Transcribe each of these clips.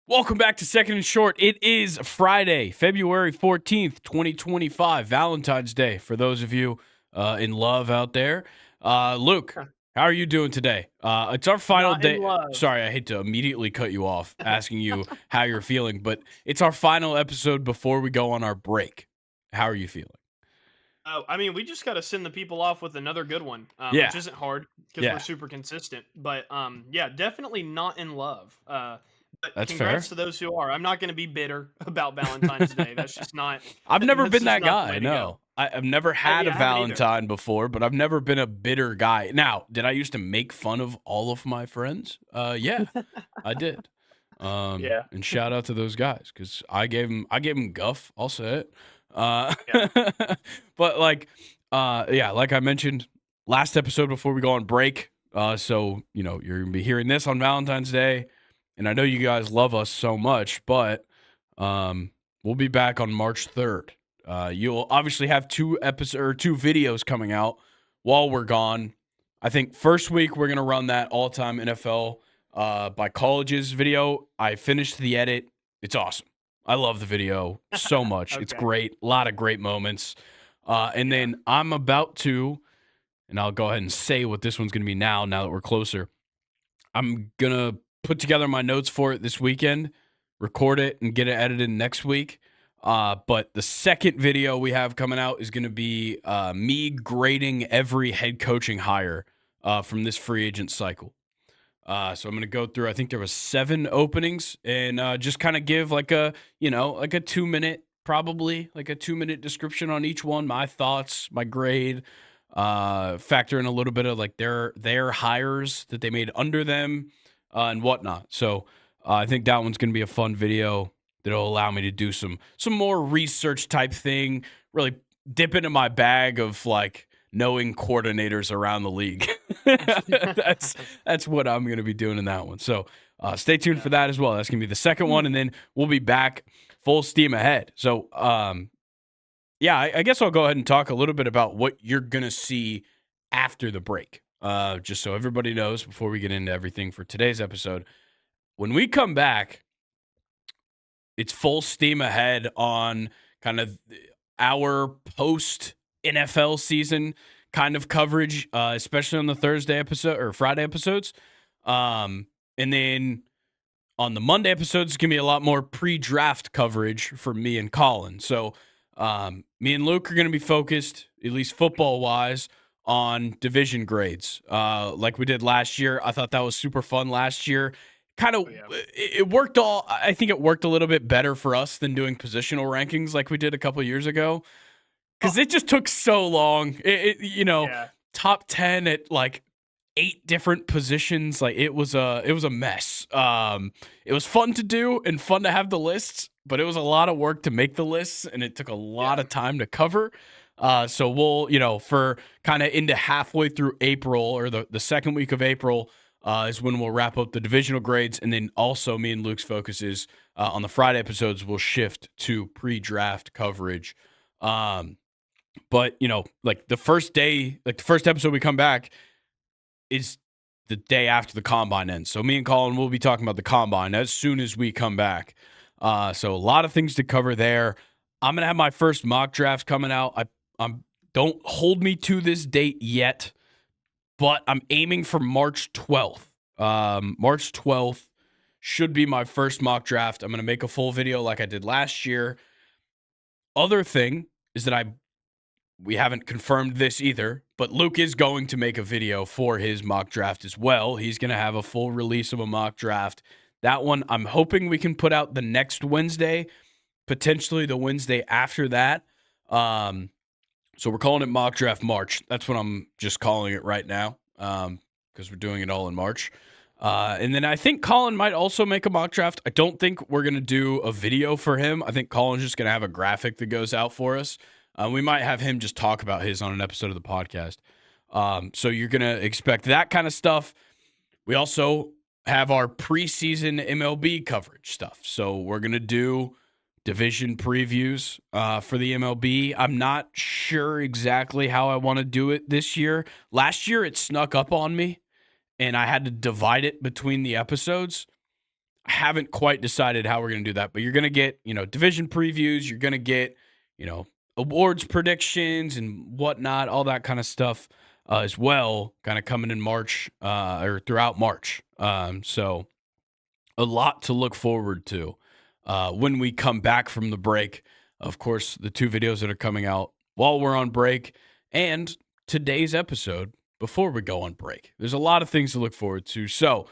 Welcome back to Second and Short. It is Friday, February 14th, 2025, Valentine's Day for those of you in love out there. Luke, how are you doing today? It's our final Not in day. love. Sorry, I hate to immediately cut you off asking you how you're feeling, but it's our final episode before we go on our break. How are you feeling? Oh, I mean, we just got to send the people off with another good one, Yeah, which isn't hard because we're yeah, super consistent. But yeah, definitely not in love. But that's congrats fair. to those who are. I'm not going to be bitter about Valentine's Day. That's just not. I've never That's been just that not the way guy. to go. No, I've never had a Yeah, I haven't either. Valentine before, but I've never been a bitter guy. Now, did I used to make fun of all of my friends? Yeah, I did. Yeah, And shout out to those guys because I gave them guff. I'll say it. Uh, yeah. but yeah, like I mentioned last episode before we go on break. So you're gonna be hearing this on Valentine's Day, and I know you guys love us so much, but we'll be back on March 3rd. You'll obviously have two videos coming out while we're gone. I think first week we're gonna run that all-time NFL by colleges video. I finished the edit. It's awesome. I love the video so much. It's Okay. great. A lot of great moments. And Yeah. then I'm about to, and I'll go ahead and say what this one's gonna be now that we're closer. I'm gonna put together my notes for it this weekend, record it, and get it edited next week. But the second video we have coming out is gonna be me grading every head coaching hire from this free agent cycle. So I'm gonna go through. I think there was 7 openings, and just kind of give like a 2 minute, probably like a 2 minute description on each one, my thoughts, my grade, factor in a little bit of like their hires that they made under them, and whatnot. So I think that one's gonna be a fun video that'll allow me to do some more research type thing, really dip into my bag of like knowing coordinators around the league. that's what I'm gonna be doing in that one. So stay tuned for Yeah. that as well. That's gonna be the second one, and then we'll be back full steam ahead. So yeah, I guess I'll go ahead and talk a little bit about what you're going to see after the break. Just so everybody knows before we get into everything for today's episode. When we come back, it's full steam ahead on kind of our post NFL season kind of coverage, especially on the Thursday episode or Friday episodes. And then on the Monday episodes, it's going to be a lot more pre-draft coverage for me and Colin. So me and Luke are going to be focused, at least football-wise, on division grades like we did last year. I thought that was super fun last year. Kind of, Oh, yeah. it worked I think it worked a little bit better for us than doing positional rankings like we did a couple years ago because Oh, it just took so long. yeah. Top 10 at like 8 different positions. Like it was a mess. It was fun to do and fun to have the lists, but it was a lot of work to make the lists and it took a lot Yeah. of time to cover. So we'll, for kind of into halfway through April or the second week of April, is when we'll wrap up the divisional grades. And then also me and Luke's focus is on the Friday episodes, we'll shift to pre-draft coverage. But like the first day, like the first episode we come back is the day after the combine ends. So me and Colin will be talking about the combine as soon as we come back. So a lot of things to cover there. I'm gonna have my first mock draft coming out. I'm don't hold me to this date yet, but I'm aiming for March 12th. March 12th should be my first mock draft. I'm gonna make a full video like I did last year. Other thing is that we haven't confirmed this either, but Luke is going to make a video for his mock draft as well. He's going to have a full release of a mock draft. That one, I'm hoping we can put out the next Wednesday, potentially the Wednesday after that. So we're calling it Mock Draft March. That's what I'm just calling it right now because we're doing it all in March. And then I think Colin might also make a mock draft. I don't think we're going to do a video for him. I think Colin's just going to have a graphic that goes out for us. We might have him just talk about his on an episode of the podcast. So you're going to expect that kind of stuff. We also have our preseason MLB coverage stuff. So we're going to do division previews for the MLB. I'm not sure exactly how I want to do it this year. Last year, it snuck up on me, and I had to divide it between the episodes. haven't quite decided how we're going to do that, but you're going to get, division previews. You're going to get, awards predictions and whatnot, all that kind of stuff as well, kind of coming in March or throughout March. So a lot to look forward to when we come back from the break. Of course, the 2 videos that are coming out while we're on break and today's episode before we go on break. There's a lot of things to look forward to. So,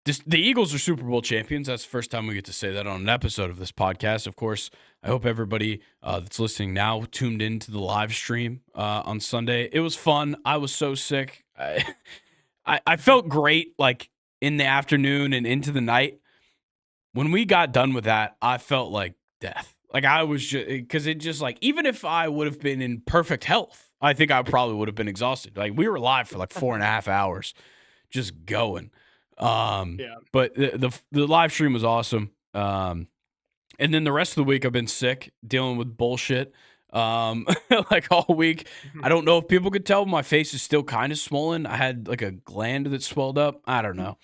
the Eagles are Super Bowl champions. That's the first time we get to say that on an episode of this podcast. Of course, I hope everybody that's listening now tuned into the live stream on Sunday. It was fun. I was so sick. I felt great, like, in the afternoon and into the night. When we got done with that, I felt like death. Like, I was just, because it just, like, even if I would have been in perfect health, I think I probably would have been exhausted. Like, we were live for like 4.5 hours just going. Yeah. But the live stream was awesome. And then the rest of the week I've been sick, dealing with bullshit. Like all week. I don't know if people could tell, my face is still kind of swollen. I had like a gland that swelled up. I don't know.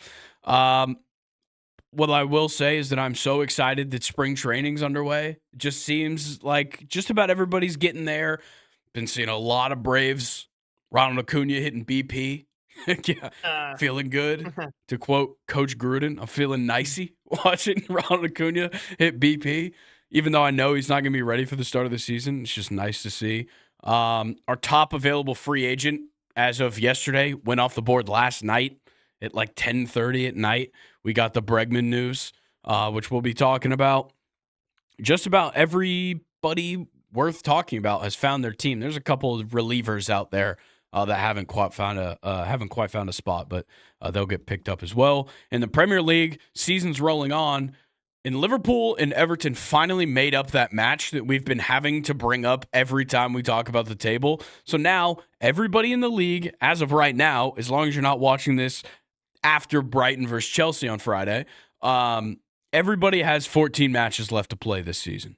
What I will say is that I'm so excited that spring training's underway. It just seems like just about everybody's getting there. Been seeing a lot of Braves. Ronald Acuna hitting BP. Yeah, feeling good. To quote Coach Gruden, I'm feeling nicey watching Ronald Acuna hit BP. Even though I know he's not going to be ready for the start of the season, it's just nice to see. Our top available free agent as of yesterday went off the board last night at like 10:30 at night. We got the Bregman news, which we'll be talking about. Just about everybody worth talking about has found their team. There's a couple of relievers out there that haven't quite found a spot, but they'll get picked up as well. In the Premier League, season's rolling on, and Liverpool and Everton finally made up that match that we've been having to bring up every time we talk about the table. So now everybody in the league, as of right now, as long as you're not watching this after Brighton versus Chelsea on Friday, everybody has 14 matches left to play this season.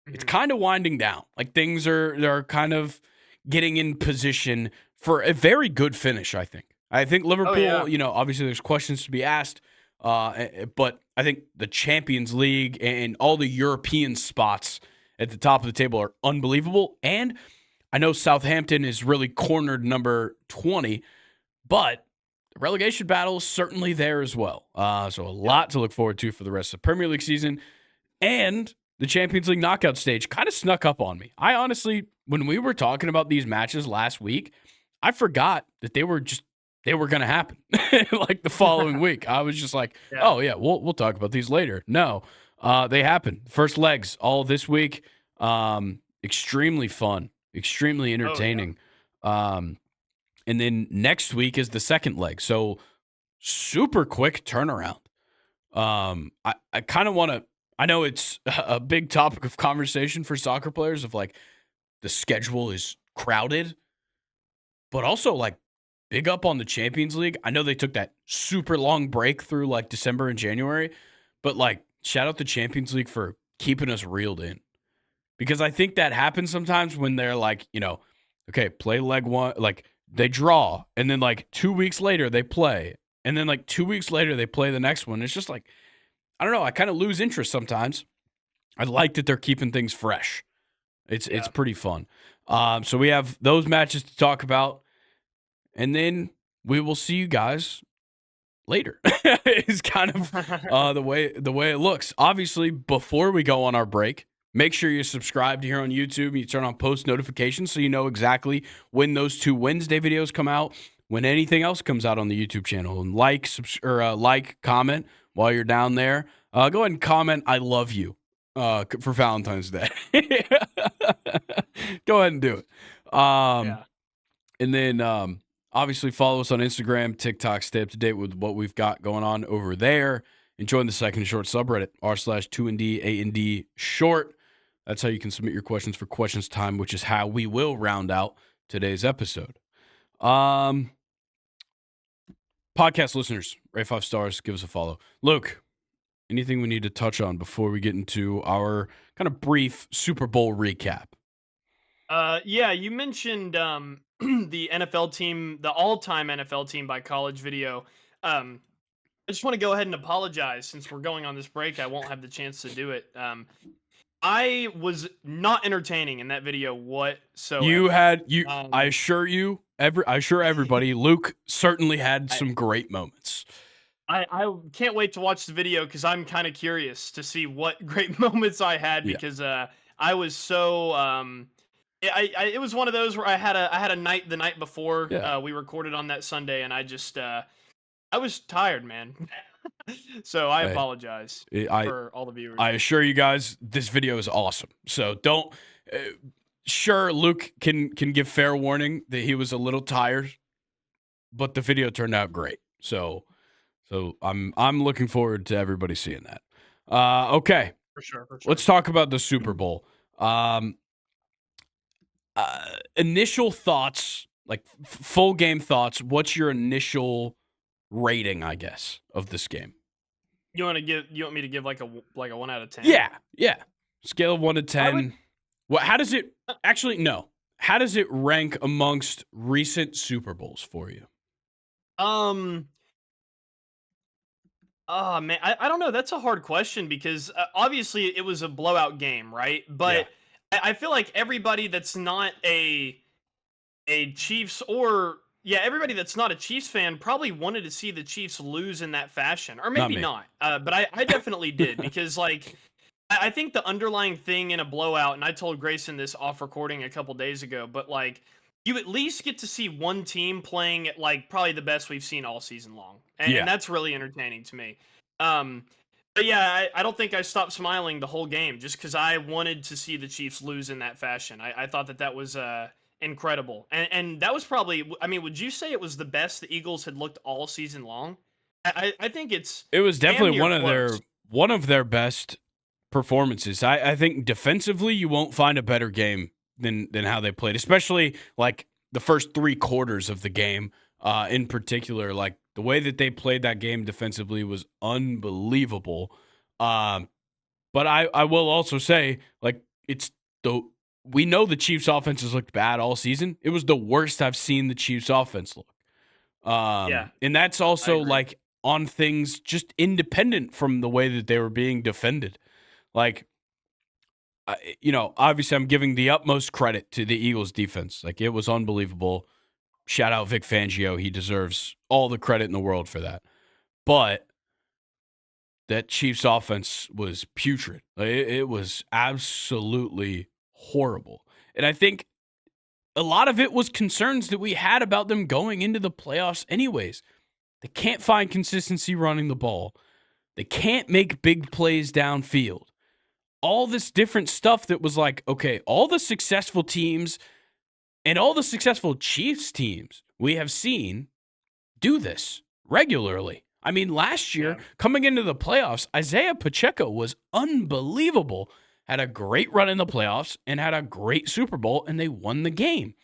It's kind of winding down. Like things are kind of getting in position for a very good finish, I think. I think Liverpool, obviously there's questions to be asked, but I think the Champions League and all the European spots at the top of the table are unbelievable. And I know Southampton is really cornered number 20, but the relegation battle is certainly there as well. So a lot to look forward to for the rest of the Premier League season. And the Champions League knockout stage kind of snuck up on me. I honestly, when we were talking about these matches last week, I forgot that they were going to happen like the following week. I was just like, oh yeah, we'll talk about these later. No, they happened. First legs all this week. Extremely fun, extremely entertaining. And then next week is the second leg. So super quick turnaround. I kind of want to, I know it's a big topic of conversation for soccer players of like the schedule is crowded, but also like big up on the Champions League. I know they took that super long break through like December and January, but like shout out the Champions League for keeping us reeled in, because I think that happens sometimes when they're like, okay, play leg one, like they draw and then like 2 weeks later they play and then like 2 weeks later they play the next one. It's just like, I don't know. I kind of lose interest sometimes. I like that they're keeping things fresh. It's pretty fun. So we have those matches to talk about, and then we will see you guys later. It's kind of the way it looks. Obviously, before we go on our break, make sure you're subscribed here on YouTube and you turn on post notifications so you know exactly when those 2 Wednesday videos come out, when anything else comes out on the YouTube channel. And like, comment while you're down there. Go ahead and comment, I love you, for Valentine's Day. Go ahead and do it. And then obviously follow us on Instagram, TikTok, stay up to date with what we've got going on over there. And join the Second Short subreddit, r/2ND A&D short. That's how you can submit your questions for questions time, which is how we will round out today's episode. Podcast listeners, rate 5 stars, give us a follow. Luke, anything we need to touch on before we get into our kind of brief Super Bowl recap? Yeah, you mentioned the NFL team, the all-time NFL team by college video. I just want to go ahead and apologize since we're going on this break. I won't have the chance to do it. I was not entertaining in that video You whatsoever. had you. I Um, assure you, I assure everybody, Luke certainly had I, some great moments. I can't wait to watch the video because I'm kind of curious to see what great moments I had Yeah, because I was so it was one of those where I had a night the night before yeah. we recorded on that Sunday and I was tired, man. So I Hey, apologize I for all the viewers. I assure you guys, this video is awesome. So don't. Uh, sure, Luke can give fair warning that he was a little tired, but the video turned out great. So I'm looking forward to everybody seeing that. Okay, For sure, for let's sure. talk about the Super Bowl. Initial thoughts, like full game thoughts. What's your initial rating, I guess, of this game? You want me to give like a 1 out of 10? Yeah, yeah. Scale of 1 to I would 10. What? How does it actually? No. How does it rank amongst recent Super Bowls for you? um oh man, I don't know. That's a hard question because obviously it was a blowout game, right? Yeah, But I feel like everybody that's not a Chiefs or yeah, everybody that's not a Chiefs fan probably wanted to see the Chiefs lose in that fashion, or not maybe me. not. But I definitely did because like I think the underlying thing in a blowout, and I told Grayson this off recording a couple days ago, but like you at least get to see one team playing at like probably the best we've seen all season long, and Yeah, that's really entertaining to me. Um, but yeah, I don't think I stopped smiling the whole game just because I wanted to see the Chiefs lose in that fashion. I thought that that was incredible, and that was probably. I mean, would you say it was the best the Eagles had looked all season long? I think it's it was damn definitely near close. one of their best performances. I think defensively, you won't find a better game than how they played, especially like the first 3 quarters of the game. In particular, like the way that they played that game defensively was unbelievable. Um, but I will also say, like, it's the we know the Chiefs' offense has looked bad all season. It was the worst I've seen the Chiefs' offense look. Yeah, And that's I also agree. like on things just independent from the way that they were being defended. Like, obviously, I'm giving the utmost credit to the Eagles' defense. Like, it was unbelievable. Shout out Vic Fangio. He deserves all the credit in the world for that. But that Chiefs offense was putrid. Like, it was absolutely horrible. And I think a lot of it was concerns that we had about them going into the playoffs, anyways. They can't find consistency running the ball, they can't make big plays downfield. All this different stuff that was like, okay, all the successful teams and all the successful Chiefs teams we have seen do this regularly. I mean, last year, Yeah. coming into the playoffs, Isaiah Pacheco was unbelievable. Had a great run in the playoffs and had a great Super Bowl, and they won the game.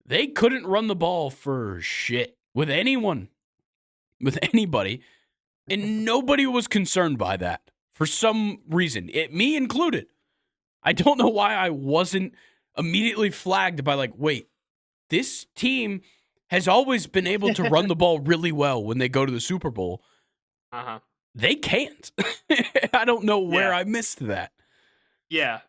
They couldn't run the ball for shit with anyone, with anybody, and nobody was concerned by that for some reason, me included. I don't know why I wasn't immediately flagged by, like, wait, this team has always been able to run the ball really well when they go to the Super Bowl. Uh-huh. They can't. I don't know where Yeah. I missed that. Yeah.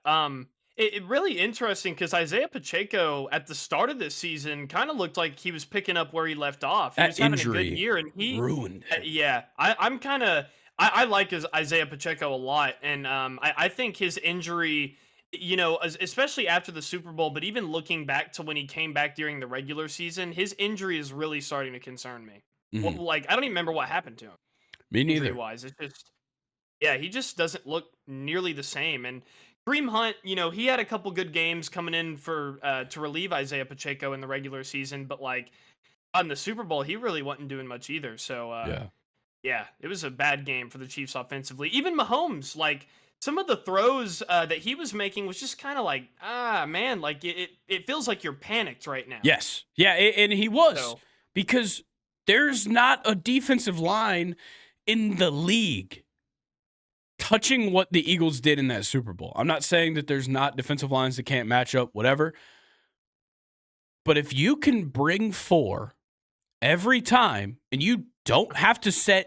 It really interesting because Isaiah Pacheco at the start of this season kind of looked like he was picking up where he left off. He That was having a good injury year, and ruined him. yeah, I'm kind of, I like his Isaiah Pacheco a lot, and I think his injury, especially after the Super Bowl, but even looking back to when he came back during the regular season, his injury is really starting to concern me. Mhm. Like I don't even remember what happened to him Me injury neither. wise. It's just yeah, he just doesn't look nearly the same. And Kareem Hunt, he had a couple good games coming in for to relieve Isaiah Pacheco in the regular season, but like on the Super Bowl, he really wasn't doing much either. So Yeah. yeah, it was a bad game for the Chiefs offensively. Even Mahomes, like some of the throws that he was making was just kind of like, man, like it feels like you're panicked right now. Yes. Yeah, and he was So because there's not a defensive line in the league touching what the Eagles did in that Super Bowl. I'm not saying that there's not defensive lines that can't match up, whatever. But if you can bring 4 every time and you don't have to send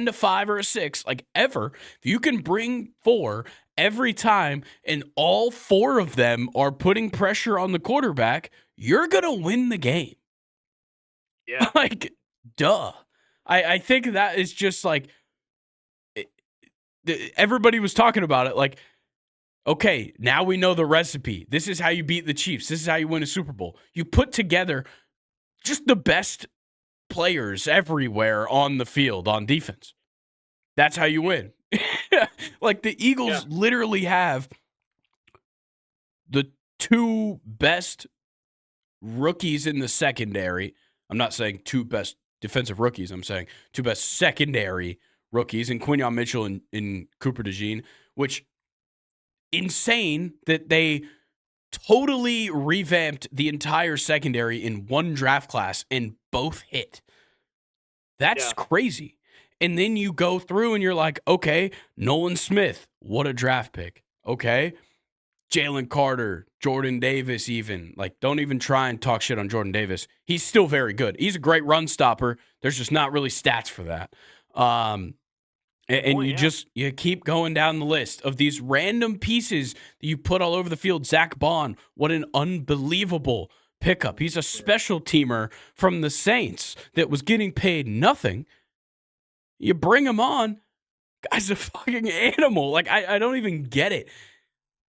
a 5 or a 6 like ever. If you can bring 4 every time and all 4 of them are putting pressure on the quarterback, you're going to win the game. Yeah. Like, duh. I think that is just like everybody was talking about it like, okay, now we know the recipe. This is how you beat the Chiefs. This is how you win a Super Bowl. You put together just the best players everywhere on the field on defense. That's how you win. Like the Eagles literally have the 2 best rookies in the secondary. I'm not saying 2 best defensive rookies. I'm saying 2 best secondary rookies in Quinyon Mitchell and Cooper DeJean, which insane that they totally revamped the entire secondary in one draft class and both hit. That's crazy. And then you go through and you're like, okay, Nolan Smith, what a draft pick. Okay. Jalen Carter, Jordan Davis, even. Like, don't even try and talk shit on Jordan Davis. He's still very good. He's a great run stopper. There's just not really stats for that. You keep going down the list of these random pieces that you put all over the field. Zach Bond, what an unbelievable pickup. He's a special teamer from the Saints that was getting paid nothing. You bring him on, guy's a fucking animal. Like, I don't even get it.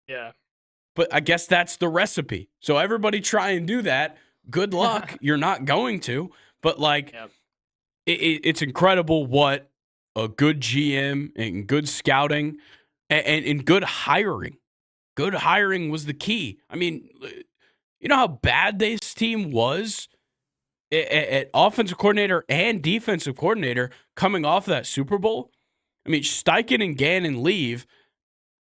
Yeah. But I guess that's the recipe. So everybody try and do that. Good luck. You're not going to. But, like, it's incredible what a good GM and good scouting and good hiring. Good hiring was the key. I mean, you know how bad this team was at offensive coordinator and defensive coordinator coming off that Super Bowl? I mean, Steichen and Gannon leave,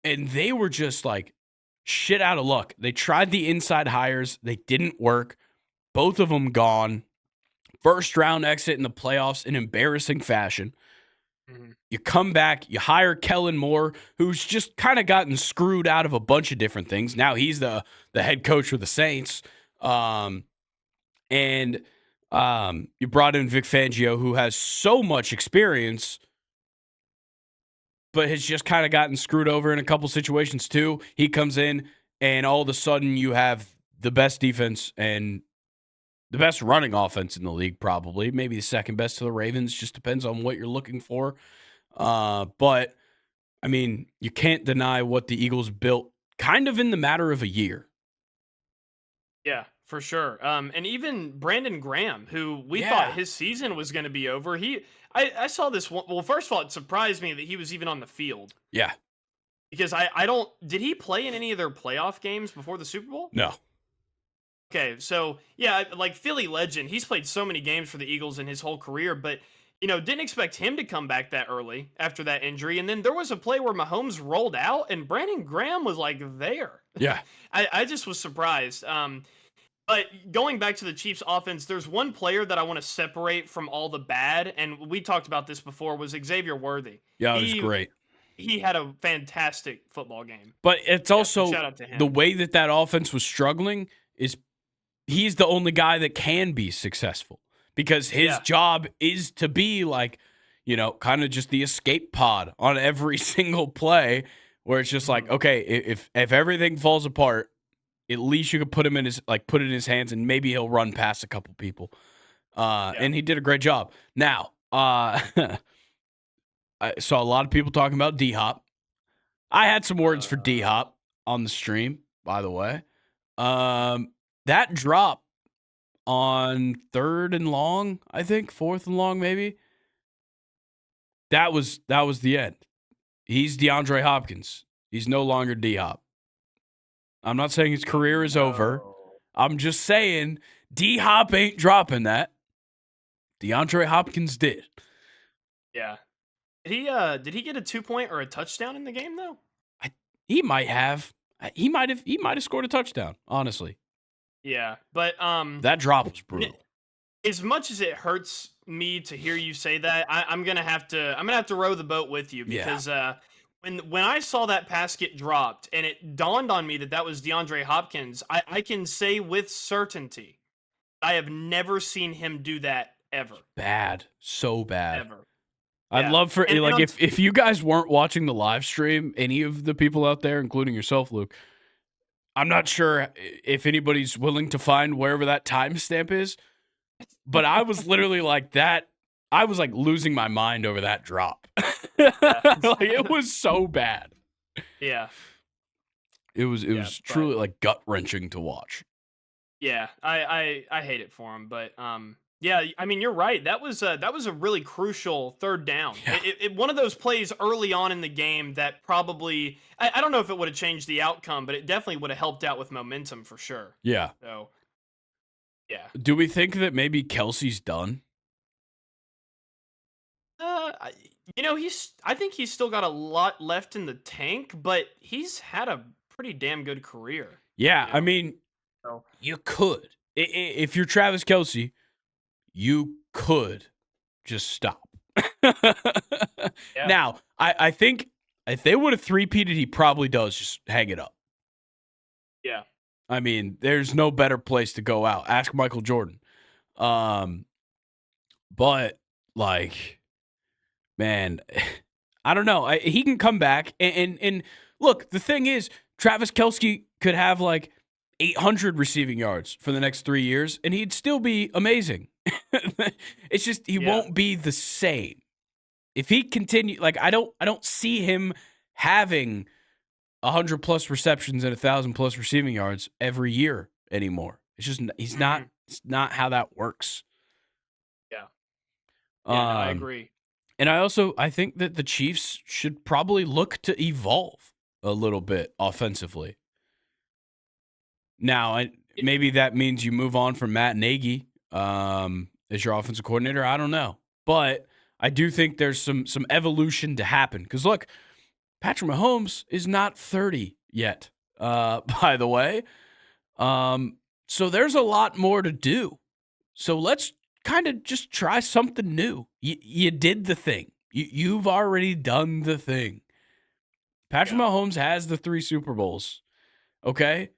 and they were just like shit out of luck. They tried the inside hires. They didn't work. Both of them gone. First round exit in the playoffs in embarrassing fashion. Mm-hmm. You come back, you hire Kellen Moore, who's just kind of gotten screwed out of a bunch of different things. Now he's the head coach for the Saints. You brought in Vic Fangio, who has so much experience, but has just kind of gotten screwed over in a couple situations too. He comes in, and all of a sudden you have the best defense and the best running offense in the league, probably. Maybe the second best to the Ravens. Just depends on what you're looking for. But, I mean, you can't deny what the Eagles built kind of in the matter of a year. Yeah, for sure. And even Brandon Graham, who we thought his season was going to be over. I saw this one. Well, first of all, it surprised me that he was even on the field. Yeah. Because did he play in any of their playoff games before the Super Bowl? No. Okay, so yeah, like Philly legend, he's played so many games for the Eagles in his whole career, but didn't expect him to come back that early after that injury. And then there was a play where Mahomes rolled out and Brandon Graham was like there. Yeah. I just was surprised. But going back to the Chiefs offense, there's one player that I want to separate from all the bad, and we talked about this before, was Xavier Worthy. Yeah, it was great. He had a fantastic football game. But it's also shout out to him. The way that offense was struggling is he's the only guy that can be successful because his job is to be like, kind of just the escape pod on every single play where it's just like, okay, if everything falls apart, at least you could put it in his hands and maybe he'll run past a couple people. And he did a great job. Now, I saw a lot of people talking about D-Hop. I had some words for D-Hop on the stream, by the way. That drop on 3rd and long, I think, 4th and long, maybe. That was the end. He's DeAndre Hopkins. He's no longer D-Hop. I'm not saying his career is over. I'm just saying D-Hop ain't dropping that. DeAndre Hopkins did. Yeah. Did he get a 2-point or a touchdown in the game though? He might have. He might have scored a touchdown, honestly. Yeah, but that drop was brutal. As much as it hurts me to hear you say that, I'm gonna have to row the boat with you because when I saw that pass get dropped and it dawned on me that was DeAndre Hopkins, I can say with certainty I have never seen him do that ever, Bad. So bad. ever. I'd Yeah, love for and like on if you guys weren't watching the live stream, any of the people out there, including yourself, Luke, I'm not sure if anybody's willing to find wherever that timestamp is, but I was literally like that. I was like losing my mind over that drop. yeah, Like it was so bad. yeah, It was yeah, but truly like gut wrenching to watch. yeah, I hate it for him, but yeah, I mean you're right. That was a really crucial third down. Yeah. One of those plays early on in the game that probably I don't know if it would have changed the outcome, but it definitely would have helped out with momentum for sure. Yeah. So yeah, Do we think that maybe Kelsey's done? I, I think he's still got a lot left in the tank, but he's had a pretty damn good career. Yeah, You I know, mean, so you could. If you're Travis Kelsey, you could just stop. yeah, Now, I think if they would have three-peated, he probably does just hang it up. yeah, I mean, there's no better place to go out. Ask Michael Jordan. But like, man, I don't know. He can come back and look. The thing is, Travis Kelce could have like 800 receiving yards for the next 3 years, and he'd still be amazing. It's just he yeah. won't be the same if he continue. Like I don't see him having 100 plus receptions and 1,000 plus receiving yards every year anymore. It's just he's not. Mhm. It's not how that works. Yeah, yeah. No, I Um, agree. and I think that the Chiefs should probably look to evolve a little bit offensively. Now, maybe that means you move on from Matt Nagy as your offensive coordinator. I don't know, but I do think there's some evolution to happen. Because look, Patrick Mahomes is not 30 yet. By the way, so there's a lot more to do. So let's kind of just try something new. You did the thing. You've already done the thing. Patrick Yeah. Mahomes has the 3 Super Bowls. Okay,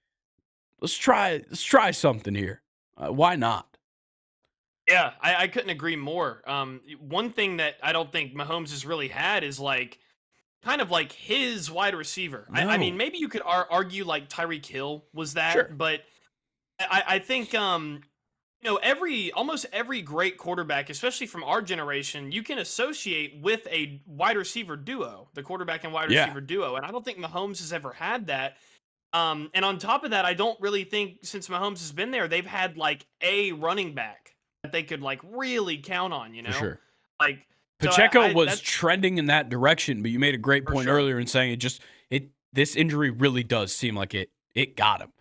let's try something here. Why not? Yeah, I couldn't agree more. One thing that I don't think Mahomes has really had is like kind of like his wide receiver. I mean, No, maybe you could argue like Tyreek Hill was that, sure, but I think almost every great quarterback, especially from our generation, you can associate with a wide receiver duo, the quarterback and wide yeah, receiver duo, and I don't think Mahomes has ever had that. And on top of that, I don't really think since Mahomes has been there, they've had like a running back that they could like really count on, for sure. Like so Pacheco I was that's trending in that direction, but you made a great for point sure. earlier in saying it this injury really does seem like it got him.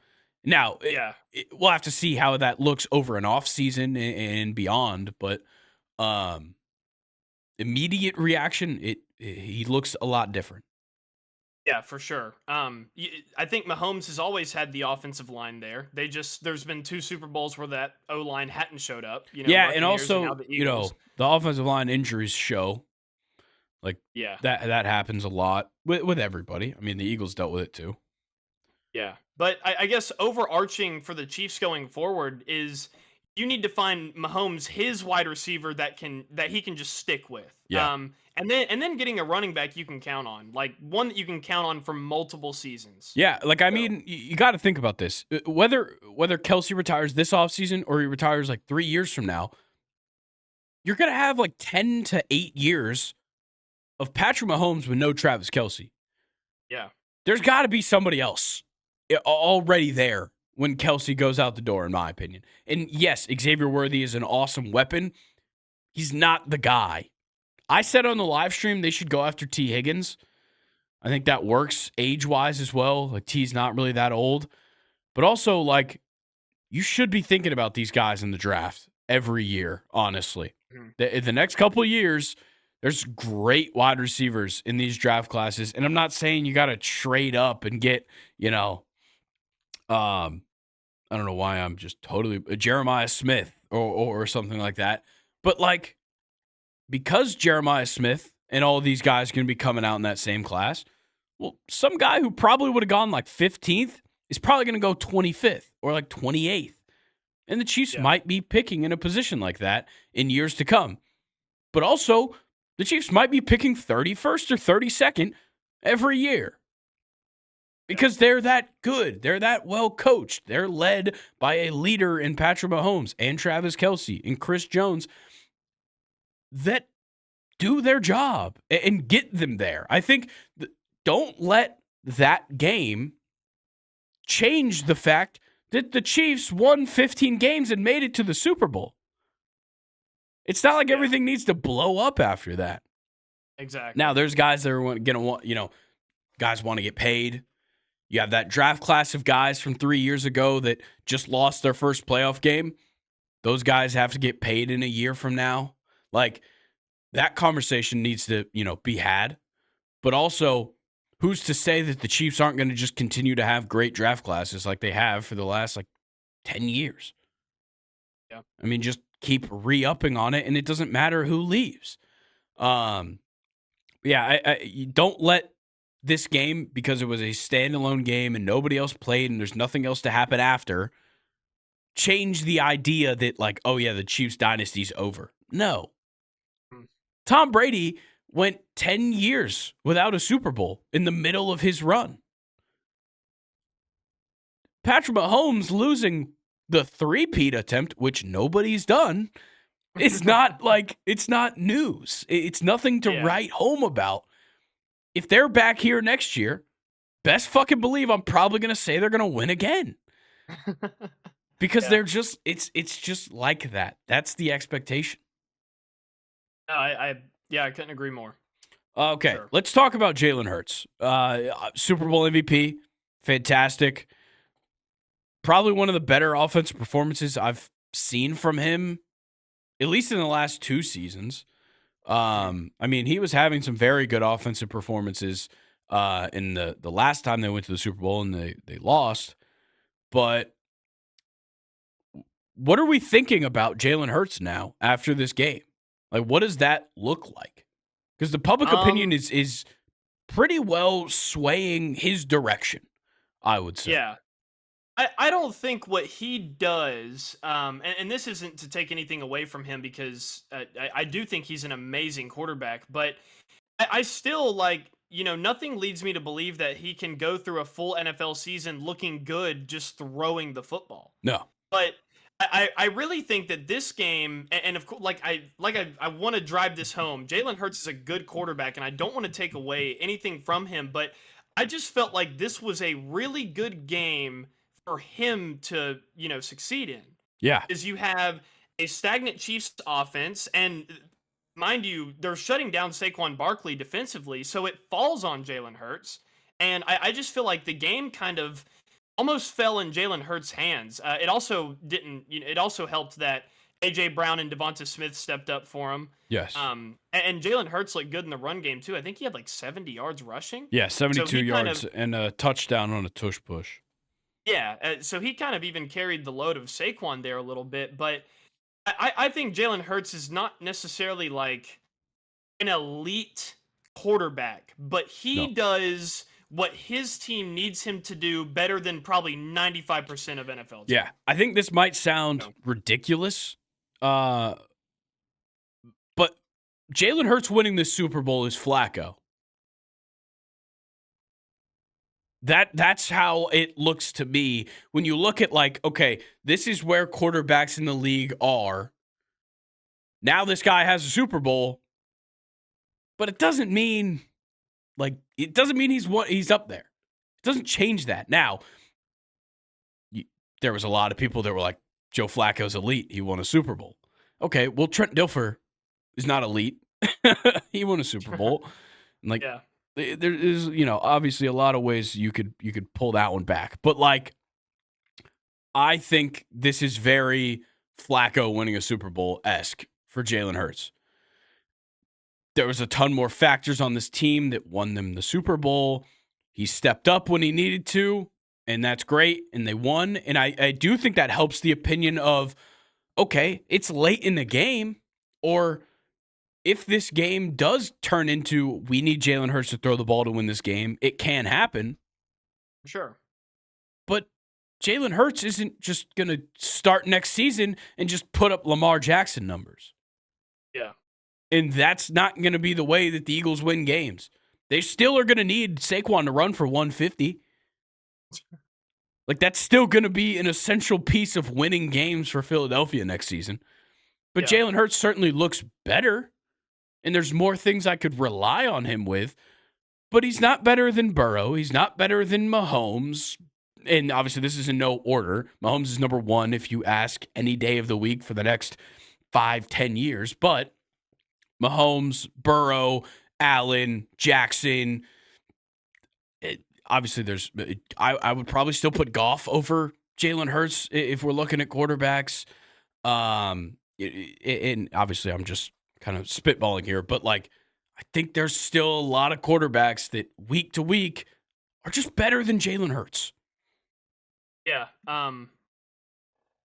Now, Yeah. we'll have to see how that looks over an off season and beyond, but um immediate reaction he looks a lot different. Yeah, for sure. I think Mahomes has always had the offensive line there. There's been 2 Super Bowls where that O line hadn't showed up. Yeah, and Buccaneers and now also, the Eagles. the offensive line injuries show like Yeah, that happens a lot with everybody. I mean, the Eagles dealt with it too. yeah. But I guess overarching for the Chiefs going forward is you need to find Mahomes his wide receiver that he can just stick with. Yeah. And then getting a running back you can count on, like one that you can count on for multiple seasons. Yeah, like I So mean, you got to think about this. Whether Kelsey retires this offseason or he retires like 3 years from now, you're going to have like 10 to 8 years of Patrick Mahomes with no Travis Kelsey. yeah, There's got to be somebody else already there when Kelsey goes out the door, in my opinion. And yes, Xavier Worthy is an awesome weapon. He's not the guy. I said on the live stream they should go after T. Higgins. I think that works age-wise as well. Like, T's not really that old. But also, like, you should be thinking about these guys in the draft every year, honestly. Mhm. The next couple of years, there's great wide receivers in these draft classes. And I'm not saying you got to trade up and get, I don't know why I'm just totally Jeremiah Smith or something like that. But, like, because Jeremiah Smith and all of these guys are going to be coming out in that same class, well, some guy who probably would have gone like 15th is probably going to go 25th or like 28th. And the Chiefs Yeah. might be picking in a position like that in years to come. But also, the Chiefs might be picking 31st or 32nd every year because they're that good. They're that well coached. They're led by a leader in Patrick Mahomes and Travis Kelce and Chris Jones that do their job and get them there. I think don't let that game change the fact that the Chiefs won 15 games and made it to the Super Bowl. It's not like everything needs to blow up after that. Exactly. Now, there's guys that are going to want, guys want to get paid. You have that draft class of guys from 3 years ago that just lost their first playoff game. Those guys have to get paid in a year from now. Like, that conversation needs to, be had. But also, who's to say that the Chiefs aren't going to just continue to have great draft classes like they have for the last, 10 years? Yeah. I mean, just keep re-upping on it, and it doesn't matter who leaves. You don't let this game, because it was a standalone game and nobody else played and there's nothing else to happen after, change the idea that, the Chiefs dynasty's over. No. Tom Brady went 10 years without a Super Bowl in the middle of his run. Patrick Mahomes losing the three-peat attempt, which nobody's done, it's not it's not news. It's nothing to write home about. If they're back here next year, best fucking believe I'm probably going to say they're going to win again. Because they're just, it's just like that. That's the expectation. No, I couldn't agree more. Okay, Sure. Let's talk about Jalen Hurts. Super Bowl MVP, fantastic. Probably one of the better offensive performances I've seen from him, at least in the last 2 seasons. He was having some very good offensive performances in the last time they went to the Super Bowl and they lost. But what are we thinking about Jalen Hurts now after this game? What does that look like? Because the public opinion is pretty well swaying his direction, I would say. Yeah. I don't think what he does, and this isn't to take anything away from him because I do think he's an amazing quarterback, but I still nothing leads me to believe that he can go through a full NFL season looking good just throwing the football. No. But I really think that this game, and of course, I want to drive this home. Jalen Hurts is a good quarterback, and I don't want to take away anything from him, but I just felt like this was a really good game for him to, succeed in. Yeah. Because you have a stagnant Chiefs offense, and mind you, they're shutting down Saquon Barkley defensively, so it falls on Jalen Hurts. And I just feel like the game kind of almost fell in Jalen Hurts' hands. It also didn't. It also helped that AJ Brown and Devonta Smith stepped up for him. Yes. And Jalen Hurts looked good in the run game too. I think he had 70 yards rushing. Yeah, 72 yards and a touchdown on a tush push. Yeah, so he kind of even carried the load of Saquon there a little bit, but I think Jalen Hurts is not necessarily an elite quarterback, but he does what his team needs him to do better than probably 95% of NFL teams. Yeah, I think this might sound ridiculous, but Jalen Hurts winning this Super Bowl is Flacco. That's how it looks to me when you look at okay, this is where quarterbacks in the league are. Now this guy has a Super Bowl, but it doesn't mean he's up there. It doesn't change that. Now, there was a lot of people that were like, Joe Flacco's elite. He won a Super Bowl. Okay, well, Trent Dilfer is not elite. He won a Super Bowl. There is, obviously a lot of ways you could pull that one back. But I think this is very Flacco winning a Super Bowl-esque for Jalen Hurts. There was a ton more factors on this team that won them the Super Bowl. He stepped up when he needed to, and that's great, and they won. And I do think that helps the opinion of, okay, it's late in the game, or if this game does turn into we need Jalen Hurts to throw the ball to win this game, it can happen. Sure. But Jalen Hurts isn't just going to start next season and just put up Lamar Jackson numbers. Yeah. And that's not going to be the way that the Eagles win games. They still are going to need Saquon to run for 150. Like, that's still going to be an essential piece of winning games for Philadelphia next season. But Yeah. Jalen Hurts certainly looks better, and there's more things I could rely on him with. But he's not better than Burrow. He's not better than Mahomes. And obviously, this is in no order. Mahomes is number one if you ask any day of the week for the next 5-10 years. But Mahomes, Burrow, Allen, Jackson. Obviously, I would probably still put Goff over Jalen Hurts if we're looking at quarterbacks. And obviously, I'm just kind of spitballing here, but like, I think there's still a lot of quarterbacks that week to week are just better than Jalen Hurts. Yeah. I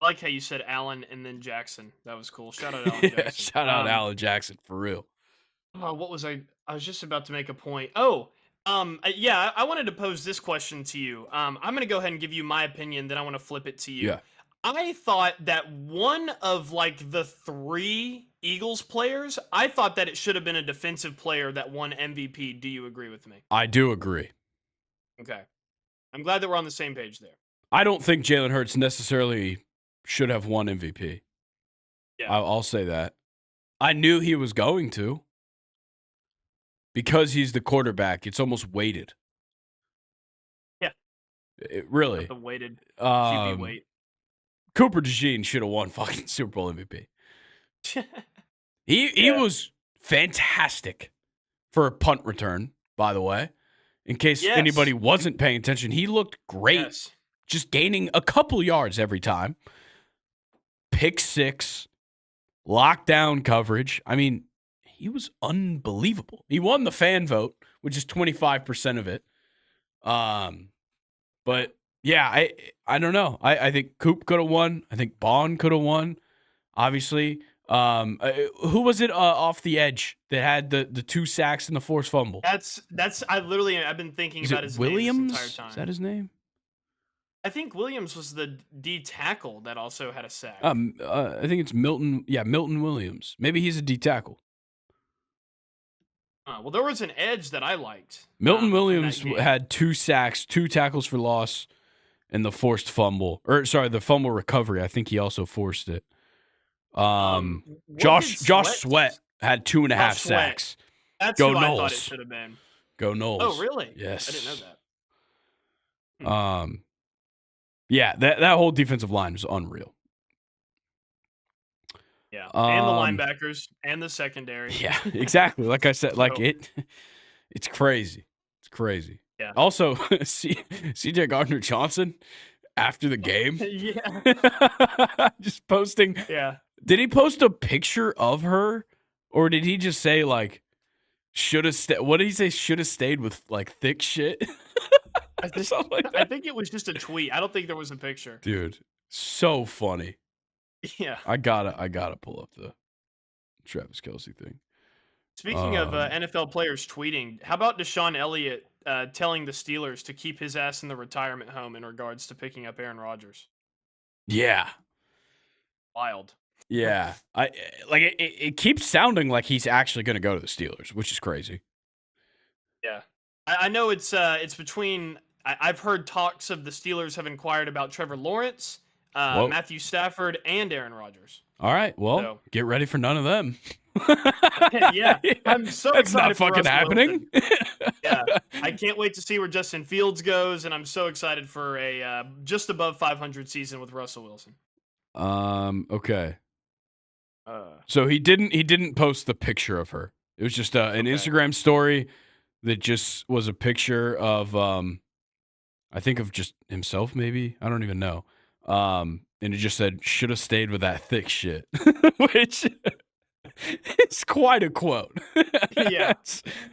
like how you said Allen and then Jackson. That was cool. Shout out Allen Jackson. Shout out Allen Jackson for real. What was I? I was just about to make a point. Oh, yeah. I wanted to pose this question to you. I'm going to go ahead and give you my opinion. Then I want to flip it to you. Yeah. I thought that one of like the 3 Eagles players, I thought that it should have been a defensive player that won MVP. Do you agree with me? I do agree. Okay. I'm glad that we're on the same page there. I don't think Jalen Hurts necessarily should have won MVP. Yeah. I'll say that. I knew he was going to. Because he's the quarterback, it's almost weighted. Yeah. It really. The weighted QB weight. Cooper DeJean should have won fucking Super Bowl MVP. He was fantastic for a punt return, by the way. In case anybody wasn't paying attention, he looked great. Yes. Just gaining a couple yards every time. Pick 6, lockdown coverage. I mean, he was unbelievable. He won the fan vote, which is 25% of it. But yeah, I don't know. I think Coop could have won. I think Bond could have won. Obviously, who was it off the edge that had the 2 sacks and the forced fumble? That's I've been thinking Is about it his Williams? name this entire time. Is that his name? I think Williams was the D tackle that also had a sack. I think it's Milton. Yeah, Milton Williams. Maybe he's a D tackle. Well, there was an edge that I liked. Milton Williams had 2 sacks, 2 tackles for loss, and the forced fumble. The fumble recovery. I think he also forced it. Josh Sweat had 2.5 sacks. That's Go who Noles. I thought it should have been. Go Noles. Oh, really? Yes. I didn't know that. Yeah, that whole defensive line was unreal. Yeah, and the linebackers and the secondary. Yeah, exactly. Like I said, it's crazy. It's crazy. Yeah. Also, CJ Gardner-Johnson after the game, just posting. Yeah. Did he post a picture of her, or did he just say like, should have stayed? What did he say? Should have stayed with like thick shit. I think it was just a tweet. I don't think there was a picture. Dude, so funny. Yeah. I gotta pull up the Travis Kelce thing. Speaking of NFL players tweeting, how about Deshaun Elliott telling the Steelers to keep his ass in the retirement home in regards to picking up Aaron Rodgers? Yeah. Wild. Yeah. It keeps sounding like he's actually going to go to the Steelers, which is crazy. Yeah. I know it's between I've heard talks of the Steelers have inquired about Trevor Lawrence, Matthew Stafford, and Aaron Rodgers. All right, well, get ready for none of them. Yeah, I'm so That's excited. Not fucking happening. Yeah, I can't wait to see where Justin Fields goes, and I'm so excited for a just above 500 season with Russell Wilson. Okay. So he didn't post the picture of her. It was just an Instagram story that just was a picture of I think of just himself, maybe. I don't even know. And it just said, should have stayed with that thick shit. Which is quite a quote. Yeah.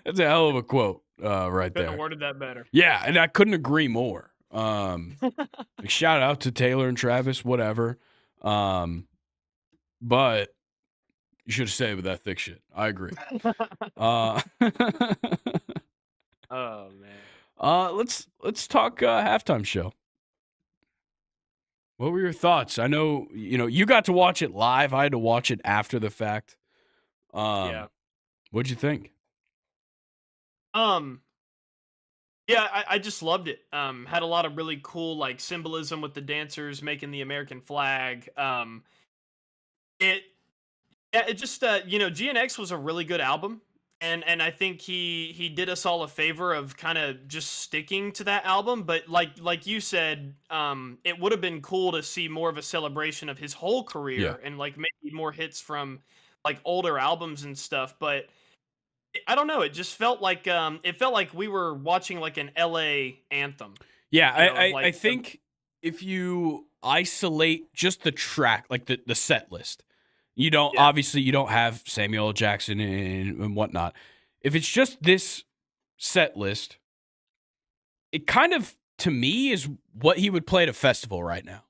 That's a hell of a quote right Couldn't there. have worded that better. Yeah, and I couldn't agree more. Shout out to Taylor and Travis, whatever. But you should have stayed with that thick shit. I agree. Oh man. Let's talk halftime show. What were your thoughts? I know, you got to watch it live. I had to watch it after the fact. Yeah. What'd you think? Um. Yeah, I just loved it. Had a lot of really cool like symbolism with the dancers making the American flag. It Yeah, it just GNX was a really good album, and I think he did us all a favor of kind of just sticking to that album. But like you said, it would have been cool to see more of a celebration of his whole Yeah. career and like maybe more hits from like older albums and stuff. But I don't know, it felt like we were watching like an LA anthem, Yeah, of I like think if you isolate just the track, like the set list, yeah, obviously you don't have Samuel L. Jackson and whatnot. If it's just this set list, it kind of to me is what he would play at a festival right now.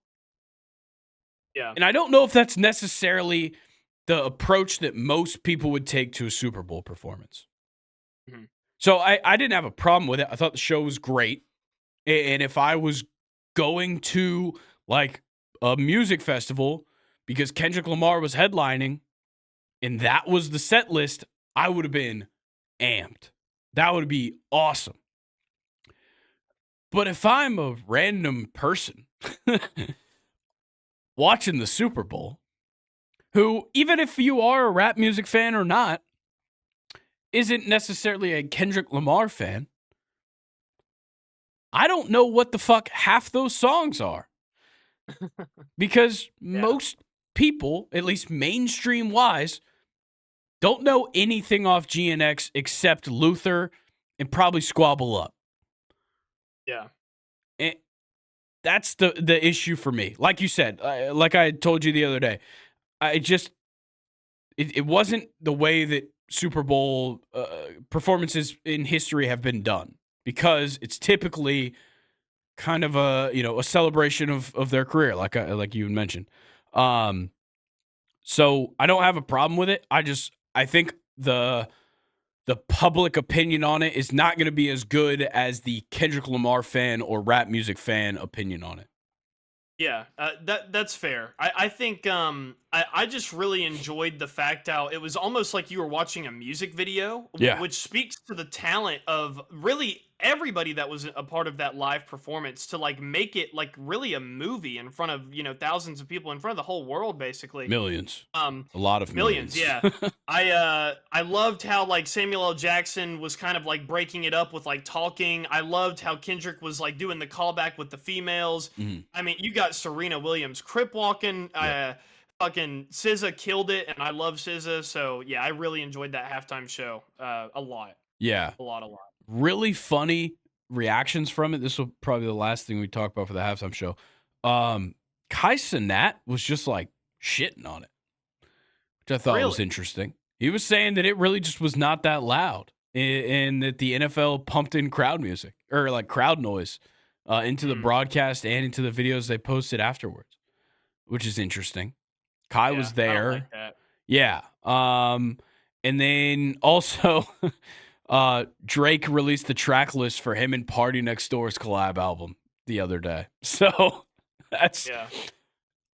yeah, And I don't know if that's necessarily the approach that most people would take to a Super Bowl performance. mhm, So I didn't have a problem with it. I thought the show was great. And if I was going to like a music festival because Kendrick Lamar was headlining and that was the set list, I would have been amped. That would be awesome. But if I'm a random person watching the Super Bowl, who, even if you are a rap music fan or not, isn't necessarily a Kendrick Lamar fan, I don't know what the fuck half those songs are. Because yeah, most people, at least mainstream wise, don't know anything off GNX except Luther and probably Squabble Up. yeah, And that's the issue for me. Like you said, like I told you the other day, I just it wasn't the way that Super Bowl performances in history have been done because it's typically kind of a celebration of their career, like you mentioned. Um, so I don't have a problem with it. I think the public opinion on it is not going to be as good as the Kendrick Lamar fan or rap music fan opinion on it. yeah. That's fair. I think I just really enjoyed the fact how it was almost like you were watching a music video, Yeah, which speaks to the talent of really everybody that was a part of that live performance to like make it like really a movie in front of thousands of people in front of the whole world basically. millions, Um, a lot of Millions, millions. yeah. I loved how like Samuel L. Jackson was kind of like breaking it up with like talking. I loved how Kendrick was like doing the callback with the females. Mhm. I mean, you got Serena Williams crip walking. Yeah, Fucking SZA killed it, and I love SZA. So yeah, I really enjoyed that halftime show. A lot, yeah. a lot. Really funny reactions from it. This will probably be the last thing we talk about for the halftime show. Kai Cenat was just like shitting on it, which I thought was Really? interesting. He was saying that it really just was not that loud and that the NFL pumped in crowd music or like crowd noise into the Mm, broadcast and into the videos they posted afterwards, which is interesting. Kai yeah, was I don't like there. that. Yeah. And then also Drake released the track list for him and Party Next Door's collab album the other day. So that's Yeah,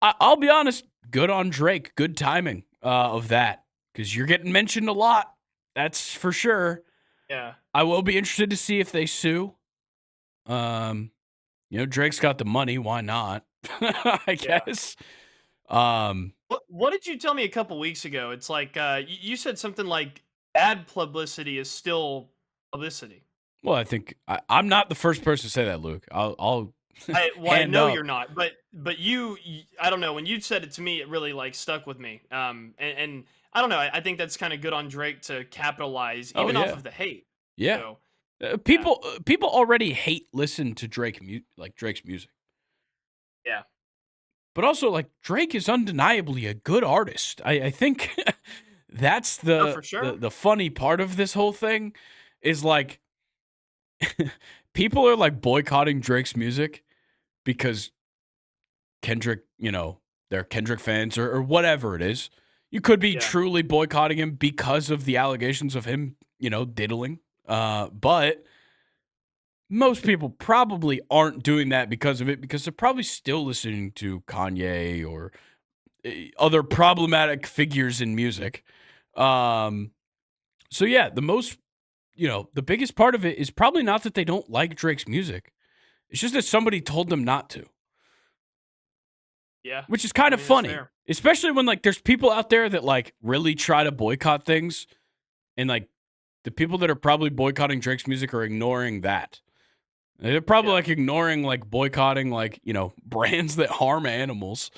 I'll be honest, good on Drake. Good timing of that because you're getting mentioned a lot. That's for sure. yeah, I will be interested to see if they sue. Um, Drake's got the money. Why not? I yeah. guess. Um, What did you tell me a couple weeks ago? It's like you said something like bad publicity is still publicity. well, I think I'm not the first person to say that, Luke. I'll I hand know up. you're not, but I don't know, when you said it to me, it really like stuck with me. And I don't know. I think that's kind of good on Drake to capitalize Oh even off yeah, of the hate. yeah. So yeah, People already listen to like Drake's music, yeah, but also like Drake is undeniably a good artist. I think that's no, the, for the sure. the funny part of this whole thing is like people are like boycotting Drake's music because Kendrick, they're Kendrick fans or whatever it is. You could be Yeah, truly boycotting him because of the allegations of him, diddling. But most people probably aren't doing that because of it, because they're probably still listening to Kanye or other problematic figures in music. So yeah, the biggest part of it is probably not that they don't like Drake's music. It's just that somebody told them not to, Yeah, which is kind I of mean, that's funny, fair. especially when like there's people out there that like really try to boycott things, and like the people that are probably boycotting Drake's music are ignoring that. They're probably Yeah. like ignoring like boycotting like, brands that harm animals,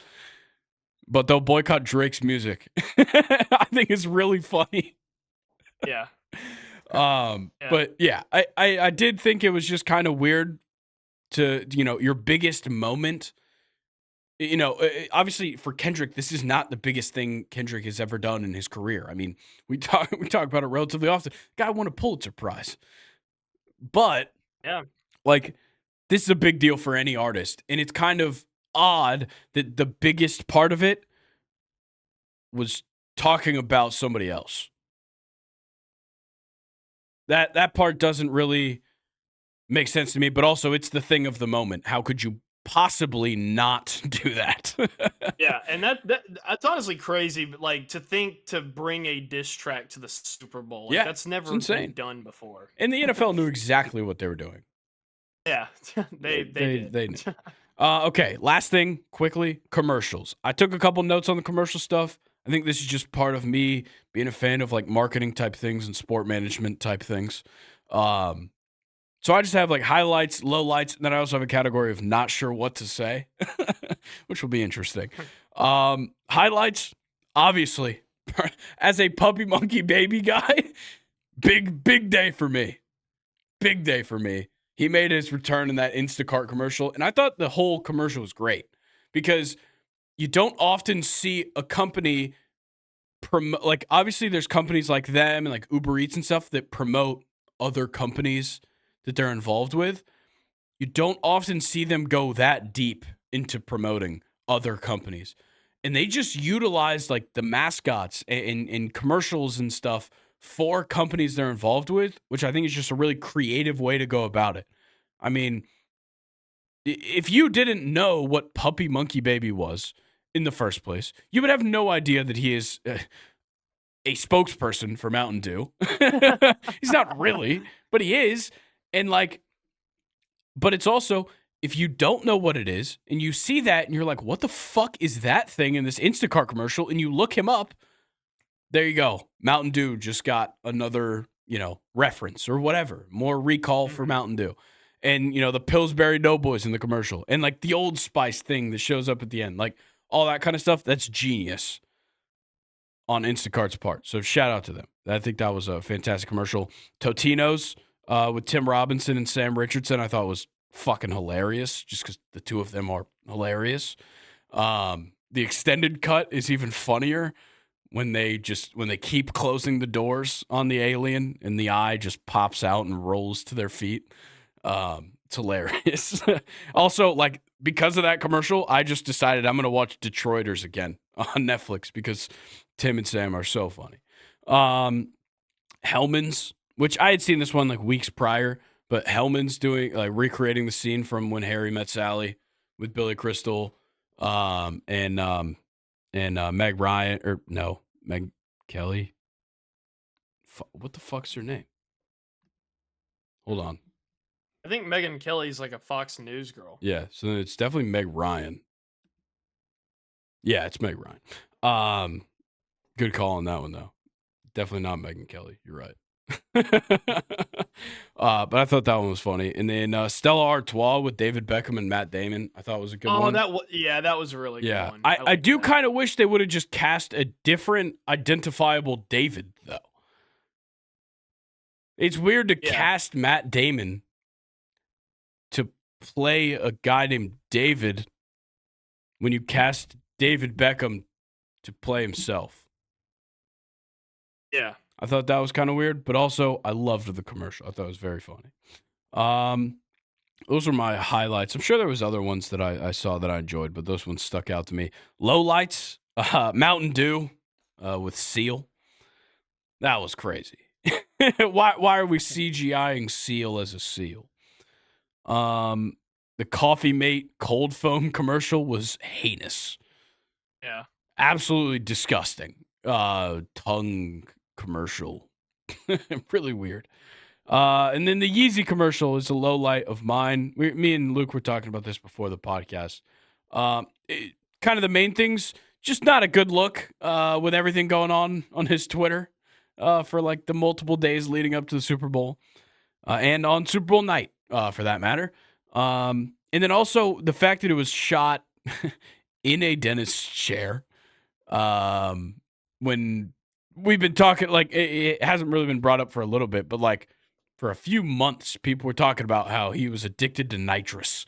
but they'll boycott Drake's music. I think it's really funny. Yeah. Yeah. But yeah, I did think it was just kind of weird to, your biggest moment. Obviously for Kendrick, this is not the biggest thing Kendrick has ever done in his career. I mean, we talk about it relatively often. Guy won a Pulitzer Prize, but Yeah. like this is a big deal for any artist, and it's kind of odd that the biggest part of it was talking about somebody else. That part doesn't really make sense to me, but also it's the thing of the moment. How could you possibly not do that? Yeah, and that's honestly crazy. But like to think to bring a diss track to the Super Bowl, like Yeah, that's it's never insane. been done before. And the NFL knew exactly what they were doing. Yeah, they did. They knew. Okay, last thing quickly, commercials. I took a couple notes on the commercial stuff. I think this is just part of me being a fan of like marketing type things and sport management type things. So I just have like highlights, lowlights, and then I also have a category of not sure what to say, which will be interesting. Highlights, obviously, as a puppy monkey baby guy, big day for me. Big day for me. He made his return in that Instacart commercial, and I thought the whole commercial was great because you don't often see a company promote. Like, obviously, there's companies like them and like Uber Eats and stuff that promote other companies that they're involved with. You don't often see them go that deep into promoting other companies. And they just utilize like the mascots and commercials and stuff for companies they're involved with, which I think is just a really creative way to go about it. I mean, if you didn't know what Puppy Monkey Baby was in the first place, you would have no idea that he is a spokesperson for Mountain Dew. He's not really, but he is. And like, but it's also, if you don't know what it is and you see that and you're like, what the fuck is that thing in this Instacart commercial? And you look him up, there you go. Mountain Dew just got another, reference or whatever, more recall for Mhm. Mountain Dew. And, the Pillsbury Doughboys in the commercial and like the Old Spice thing that shows up at the end, like all that kind of stuff. That's genius on Instacart's part. So shout out to them. I think that was a fantastic commercial. Totino's with Tim Robinson and Sam Richardson, I thought was fucking hilarious just because the two of them are hilarious. The extended cut is even funnier when they keep closing the doors on the alien and the eye just pops out and rolls to their feet. It's hilarious. Also, like because of that commercial, I just decided I'm gonna watch Detroiters again on Netflix because Tim and Sam are so funny. Hellman's, which I had seen this one like weeks prior, but Hellman's doing like recreating the scene from When Harry Met Sally with Billy Crystal, and Meg Ryan or no Meg Kelly. What the fuck's her name? Hold on. I think Megan Kelly's like a Fox News girl. Yeah, so it's definitely Meg Ryan. Yeah, it's Meg Ryan. Good call on that one though. Definitely not Megan Kelly. You're right. But I thought that one was funny. And then Stella Artois with David Beckham and Matt Damon, I thought was a good one. That was that was a really good Yeah, one. I like do that. kind of wish they would have just cast a different identifiable David though. It's weird to cast Matt Damon to play a guy named David when you cast David Beckham to play himself. Yeah. I thought that was kind of weird, but also I loved the commercial. I thought it was very funny. Those were my highlights. I'm sure there was other ones that I saw that I enjoyed, but those ones stuck out to me. Lowlights, Mountain Dew with Seal. That was crazy. Why are we CGIing Seal as a seal? The Coffee Mate cold foam commercial was heinous. Yeah. Absolutely disgusting. Tongue commercial. Really weird. And then the Yeezy commercial is a low light of mine. Me and Luke were talking about this before the podcast. Kind of the main things, just not a good look with everything going on his Twitter for like the multiple days leading up to the Super Bowl and on Super Bowl night for that matter. And then also the fact that it was shot in a dentist's chair. When we've been talking, like it hasn't really been brought up for a little bit, but like for a few months, people were talking about how he was addicted to nitrous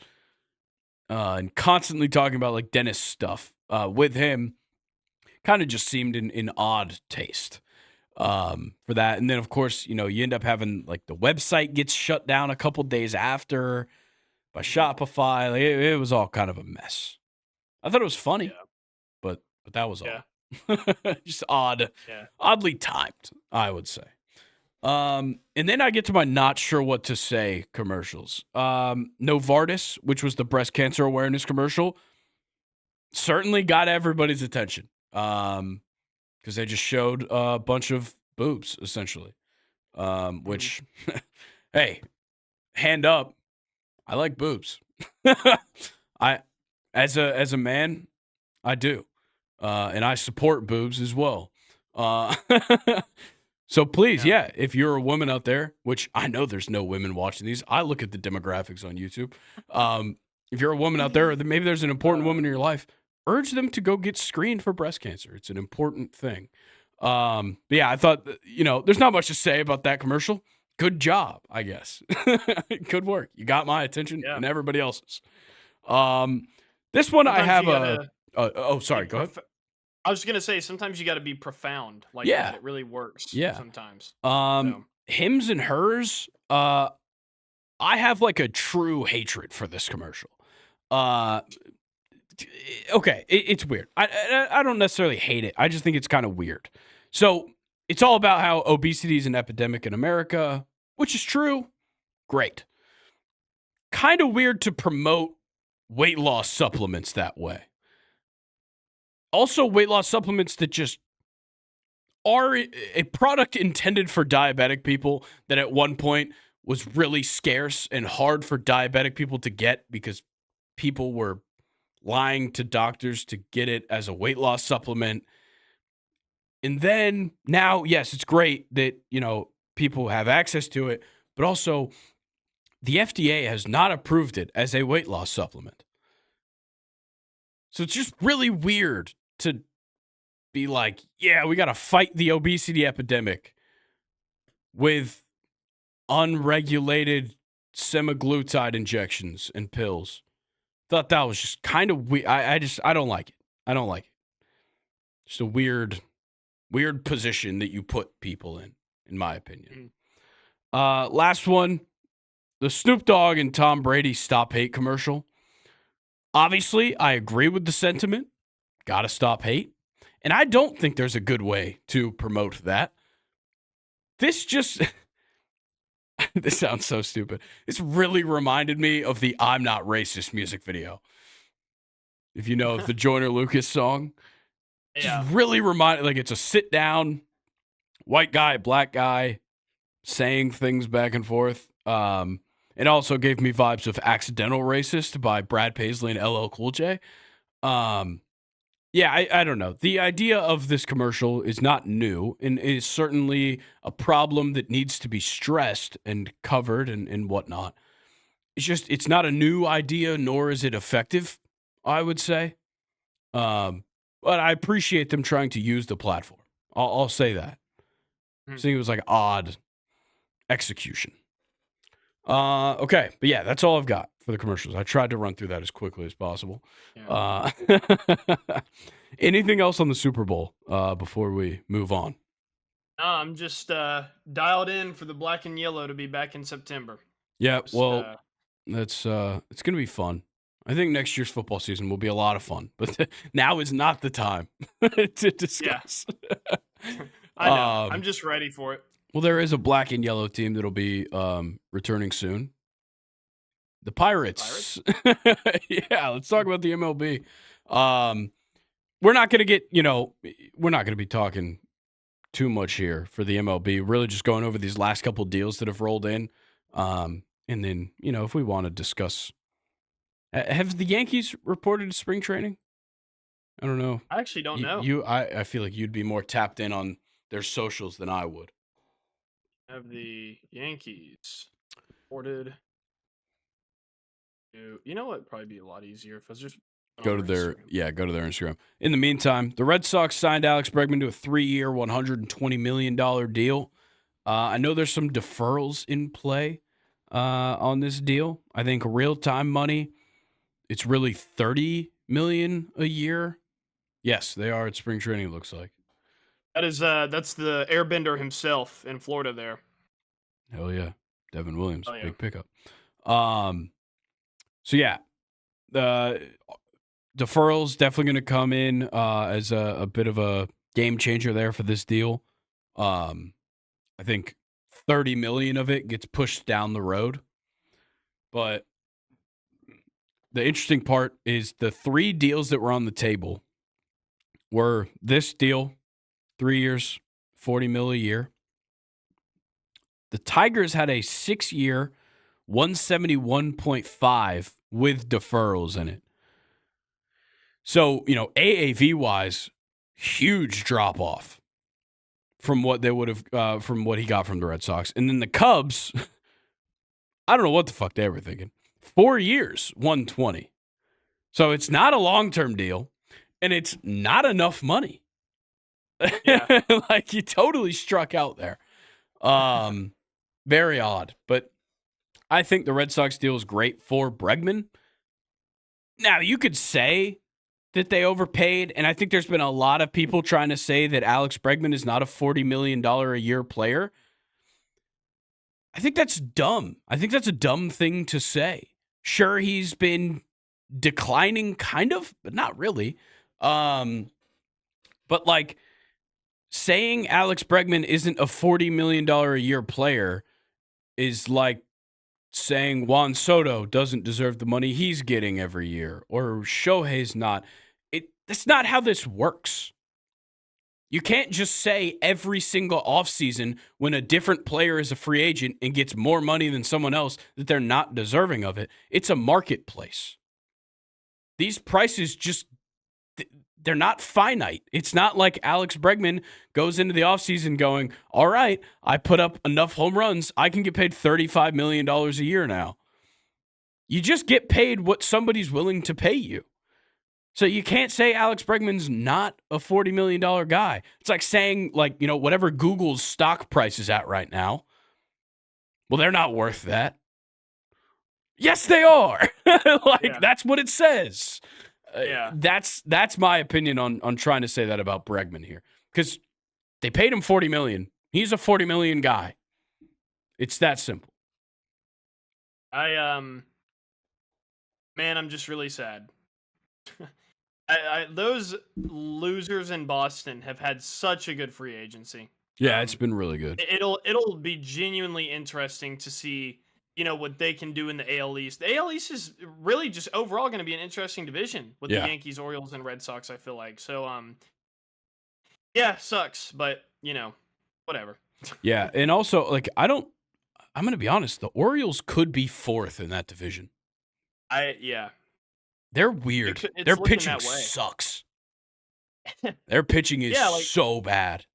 and constantly talking about like dentist stuff with him. Kind of just seemed in odd taste for that. And then, of course, you end up having like the website gets shut down a couple days after by Shopify. Like, it was all kind of a mess. I thought it was funny, Yeah. but that was all. Yeah. Just oddly timed, I would say. And then I get to my not sure what to say commercials. Novartis, which was the breast cancer awareness commercial, certainly got everybody's attention. Because they just showed a bunch of boobs, essentially. Which, hey, hand up, I like boobs. As a man, I do. And I support boobs as well. So please, yeah, if you're a woman out there, which I know there's no women watching these, I look at the demographics on YouTube. If you're a woman out there, or maybe there's an important woman in your life, urge them to go get screened for breast cancer. It's an important thing. But yeah, I thought, there's not much to say about that commercial. Good job, I guess. Good work. You got my attention and everybody else's. This one I have sorry, go ahead. I was gonna say sometimes you got to be profound like Yeah. that. It really works. Yeah. Sometimes. Hims and hers. I have like a true hatred for this commercial. Okay, it's weird. I don't necessarily hate it. I just think it's kind of weird. So it's all about how obesity is an epidemic in America, which is true. Great. Kind of weird to promote weight loss supplements that way. Also, weight loss supplements that just are a product intended for diabetic people that at one point was really scarce and hard for diabetic people to get because people were lying to doctors to get it as a weight loss supplement. And then now, yes, it's great that, people have access to it, but also the FDA has not approved it as a weight loss supplement. So it's just really weird to be like, yeah, we got to fight the obesity epidemic with unregulated semaglutide injections and pills. Thought that was just kind of weird. I don't like it. I don't like it. Just a weird position that you put people in my opinion. Last one, the Snoop Dogg and Tom Brady Stop Hate commercial. Obviously, I agree with the sentiment. Gotta stop hate. And I don't think there's a good way to promote that. This just, this sounds so stupid. This really reminded me of the I'm Not Racist music video. If you know the Joyner Lucas song. Just really reminded, like it's a sit down, white guy, black guy, saying things back and forth. It also gave me vibes of Accidental Racist by Brad Paisley and LL Cool J. Yeah, I don't know. The idea of this commercial is not new and is certainly a problem that needs to be stressed and covered and whatnot. It's just, it's not a new idea, nor is it effective, I would say. But I appreciate them trying to use the platform. I'll say that. I think it was like odd execution. Okay, but yeah, that's all I've got for the commercials. I tried to run through that as quickly as possible. Yeah. Anything else on the Super Bowl before we move on? No, I'm just dialed in for the black and yellow to be back in September. Yeah, well, that's it's gonna be fun. I think next year's football season will be a lot of fun, but now is not the time to discuss. Yeah. I know. I'm just ready for it. Well, there is a black and yellow team that'll be returning soon. The Pirates. Yeah, let's talk about the MLB. We're not going to get, we're not going to be talking too much here for the MLB. Really just going over these last couple deals that have rolled in. And then, if we want to discuss, have the Yankees reported to spring training? I don't know. I actually don't know. I feel like you'd be more tapped in on their socials than I would. Have the Yankees reported? You know what? It'd probably be a lot easier if I was just Go to their Instagram. In the meantime, the Red Sox signed Alex Bregman to a 3-year, $120 million deal. I know there's some deferrals in play on this deal. I think real-time money, it's really $30 million a year. Yes, they are at spring training, it looks like. That's the airbender himself in Florida there. Hell yeah. Devin Williams, Oh, yeah. big pickup. So yeah, the deferrals definitely going to come in as a bit of a game changer there for this deal. I think $30 million of it gets pushed down the road. But the interesting part is the 3 deals that were on the table were this deal, 3 years, $40 million a year. The Tigers had a 6-year, $171.5 with deferrals in it. So, AAV wise, huge drop off from what they would have, from what he got from the Red Sox. And then the Cubs, I don't know what the fuck they were thinking. 4 years, 120. So it's not a long-term deal, and it's not enough money. Yeah. Like, you totally struck out there. Very odd. But I think the Red Sox deal is great for Bregman. Now, you could say that they overpaid, and I think there's been a lot of people trying to say that Alex Bregman is not a $40 million a year player. I think that's dumb. I think that's a dumb thing to say. Sure, he's been declining kind of, but not really. But like saying Alex Bregman isn't a $40 million a year player is like saying Juan Soto doesn't deserve the money he's getting every year or Shohei's not. That's not how this works. You can't just say every single offseason when a different player is a free agent and gets more money than someone else that they're not deserving of it. It's a marketplace. These prices they're not finite. It's not like Alex Bregman goes into the offseason going, all right, I put up enough home runs. I can get paid $35 million a year now. You just get paid what somebody's willing to pay you. So you can't say Alex Bregman's not a $40 million guy. It's like saying, whatever Google's stock price is at right now, well, they're not worth that. Yes, they are. That's what it says. Yeah. That's my opinion on trying to say that about Bregman here. Because they paid him $40 million. He's a $40 million guy. It's that simple. Man, I'm just really sad. Those losers in Boston have had such a good free agency. Yeah, it's been really good. It'll be genuinely interesting to see, what they can do in the AL East. The AL East is really just overall going to be an interesting division with the Yankees, Orioles, and Red Sox, I feel like. So, yeah, sucks, but, whatever. Yeah, and also, I'm going to be honest, the Orioles could be 4th in that division. They're weird. Their pitching sucks. Their pitching is so bad.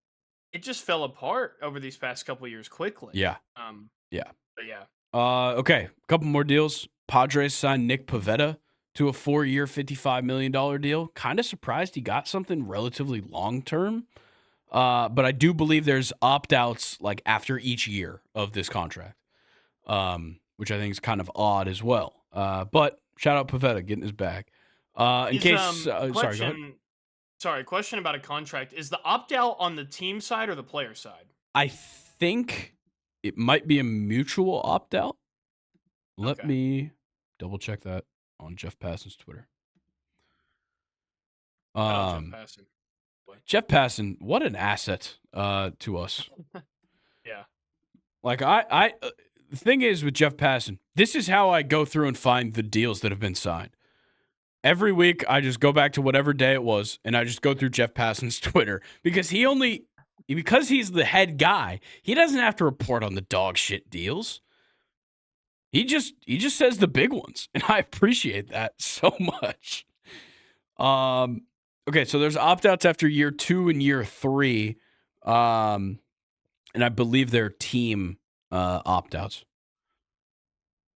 It just fell apart over these past couple of years quickly. Yeah. But yeah. Okay, a couple more deals. Padres signed Nick Pivetta to a 4-year, $55 million deal. Kind of surprised he got something relatively long-term. But I do believe there's opt-outs after each year of this contract, which I think is kind of odd as well. But shout out Pivetta getting his bag. Question about a contract. Is the opt-out on the team side or the player side? I think it might be a mutual opt-out. Let me double-check that on Jeff Passan's Twitter. Jeff Passan, what an asset to us. Yeah. the thing is with Jeff Passan, this is how I go through and find the deals that have been signed. Every week, I just go back to whatever day it was, and I just go through Jeff Passan's Twitter because he's the head guy, he doesn't have to report on the dog shit deals. He just says the big ones, and I appreciate that so much. Okay, so there's opt-outs after year 2 and year 3, and I believe they're team opt-outs.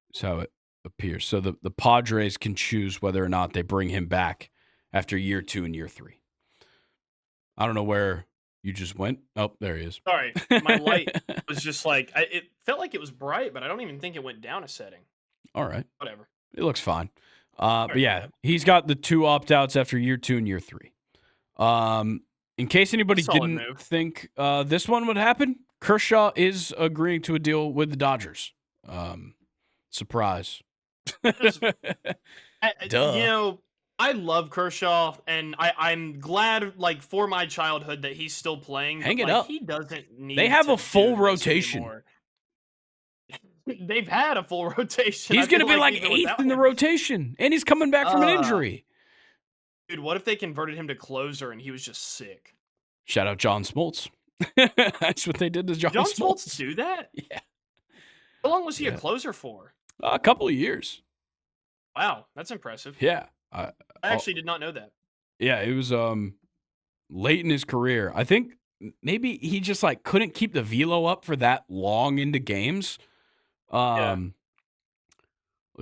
That's how it appears. So the Padres can choose whether or not they bring him back after year 2 and year 3. I don't know where you just went. Oh, there he is. Sorry, my light was just like it felt like it was bright, but I don't even think it went down a setting. All right, Whatever. it looks fine. But yeah, he's got the 2 opt-outs after year 2 and year 3. In case anybody didn't think this one would happen, Kershaw is agreeing to a deal with the Dodgers. Surprise. Duh. I love Kershaw, and I'm glad, like, for my childhood that he's still playing. Hang it like, up. He doesn't need. They have to a full do this rotation. anymore. They've had a full rotation. He's going to be like 8th in the rotation, and he's coming back from an injury. Dude, what if they converted him to closer and he was just sick? Shout out John Smoltz. That's what they did to John Smoltz. John Smoltz do that? Yeah. How long was he a closer for? A couple of years. Wow, that's impressive. Yeah. I actually did not know that. Yeah, it was late in his career. I think maybe he just like couldn't keep the velo up for that long into games. Let's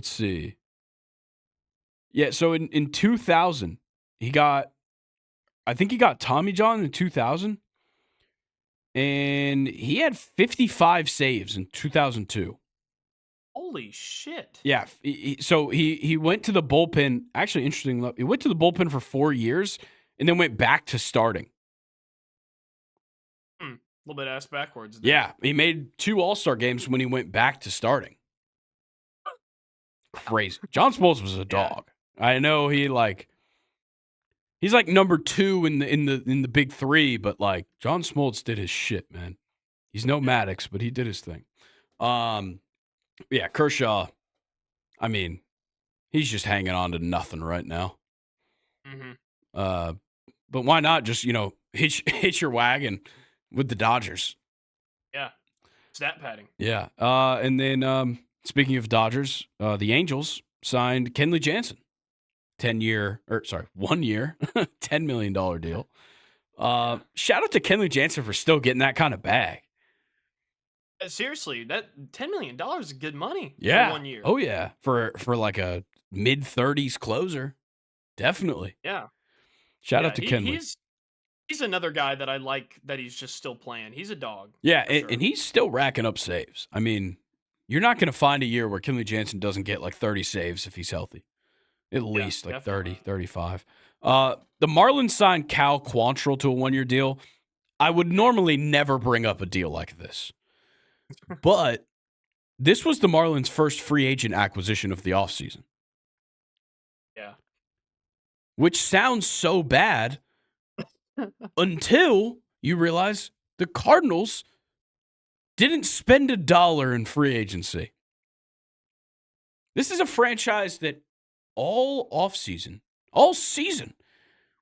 see. Yeah, so in 2000, I think he got Tommy John in 2000, and he had 55 saves in 2002. Holy shit. Yeah, so he went to the bullpen. Actually, interesting. He went to the bullpen for 4 years and then went back to starting. A little bit ass backwards. Yeah, he made 2 All-Star games when he went back to starting. Crazy. John Smoltz was a dog. Yeah. I know he's like number 2 in the big 3, but like John Smoltz did his shit, man. He's no Maddox, but he did his thing. Yeah, Kershaw. I mean, he's just hanging on to nothing right now. Mm-hmm. But why not just hitch your wagon with the Dodgers? Yeah, stat padding. Yeah, and then speaking of Dodgers, the Angels signed Kenley Jansen, 1 year, $10 million deal. Shout out to Kenley Jansen for still getting that kind of bag. Seriously, that $10 million is good money for 1 year. Oh, yeah. For like a mid-30s closer. Definitely. Yeah. Shout out to Kenley. He's another guy that I like that he's just still playing. He's a dog. Yeah, and he's still racking up saves. I mean, you're not going to find a year where Kenley Jansen doesn't get like 30 saves if he's healthy. At least like definitely. 30, 35. The Marlins signed Cal Quantrill to a 1-year deal. I would normally never bring up a deal like this. But this was the Marlins' first free agent acquisition of the offseason. Yeah. Which sounds so bad until you realize the Cardinals didn't spend $1 in free agency. This is a franchise that all season,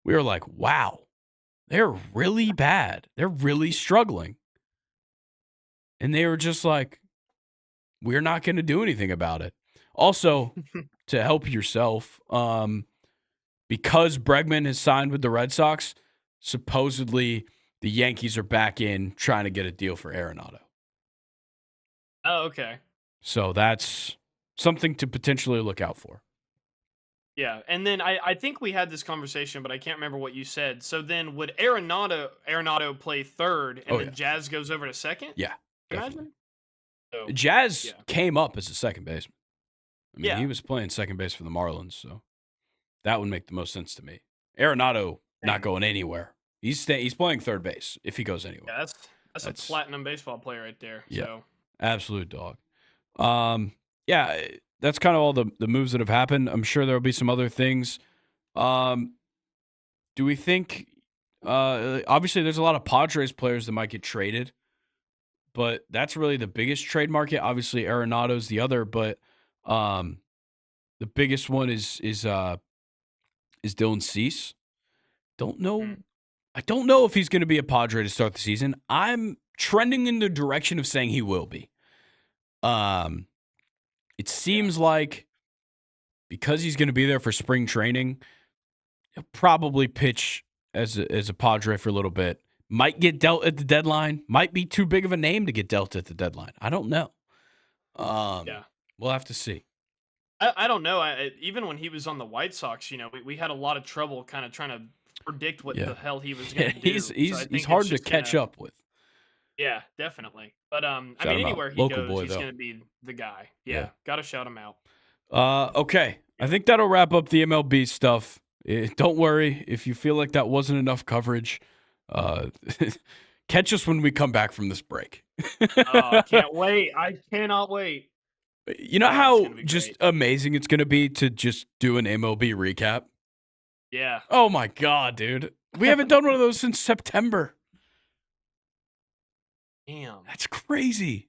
we were like, wow, they're really bad. They're really struggling. And they were just like, we're not going to do anything about it. Also, to help yourself, because Bregman has signed with the Red Sox, supposedly the Yankees are back in trying to get a deal for Arenado. Oh, okay. So that's something to potentially look out for. Yeah, and then I think we had this conversation, but I can't remember what you said. So then would Arenado play third, and then Jazz goes over to second? Yeah. Imagine? So, Jazz came up as a second baseman. I mean, he was playing second base for the Marlins, so that would make the most sense to me. Arenado not going anywhere. He's playing third base if he goes anywhere. Yeah, that's a platinum baseball player right there. Yeah, so. Absolute dog. Yeah, that's kind of all the moves that have happened. I'm sure there will be some other things. Do we think? Obviously, there's a lot of Padres players that might get traded. but that's really the biggest trade market. Obviously, Arenado's the other, but the biggest one is Dylan Cease. Don't know. Mm, I don't know if he's going to be a Padre to start the season. I'm trending in the direction of saying he will be. It yeah. seems like because he's going to be there for spring training, he'll probably pitch as a Padre for a little bit. Might get dealt at the deadline. Might be too big of a name to get dealt at the deadline. I don't know. Yeah. We'll have to see. I don't know. Even when he was on the White Sox, we had a lot of trouble kind of trying to predict what Yeah, the hell he was yeah. going to do. So I He's think it's hard to just catch gonna, up with. yeah, definitely. But I Shout mean, him out, anywhere he local goes, boy he's though. going to be the guy. Yeah. Yeah, gotta shout him out. Okay. I Yeah. think that'll wrap up the MLB stuff. Don't worry if you feel like that wasn't enough coverage. Uh, catch us when we come back from this break. Oh, I can't wait. I cannot wait. You know Oh, it's how gonna be just great. amazing it's going to be to just do an MLB recap? Yeah. Oh my God, dude. We haven't done one of those since September. Damn. That's crazy.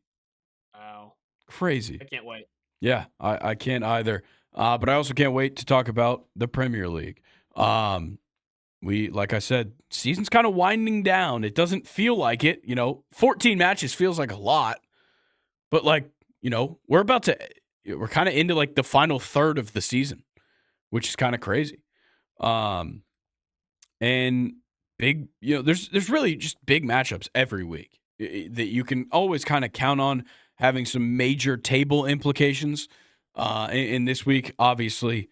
Wow. Crazy. I can't wait. Yeah, I can't either. But I also can't wait to talk about the Premier League. Like I said, season's kind of winding down. It doesn't feel like it. 14 matches feels like a lot, but we're kind of into like the final third of the season, which is kind of crazy. And big, there's really just big matchups every week that you can always kind of count on having some major table implications. In this week, obviously,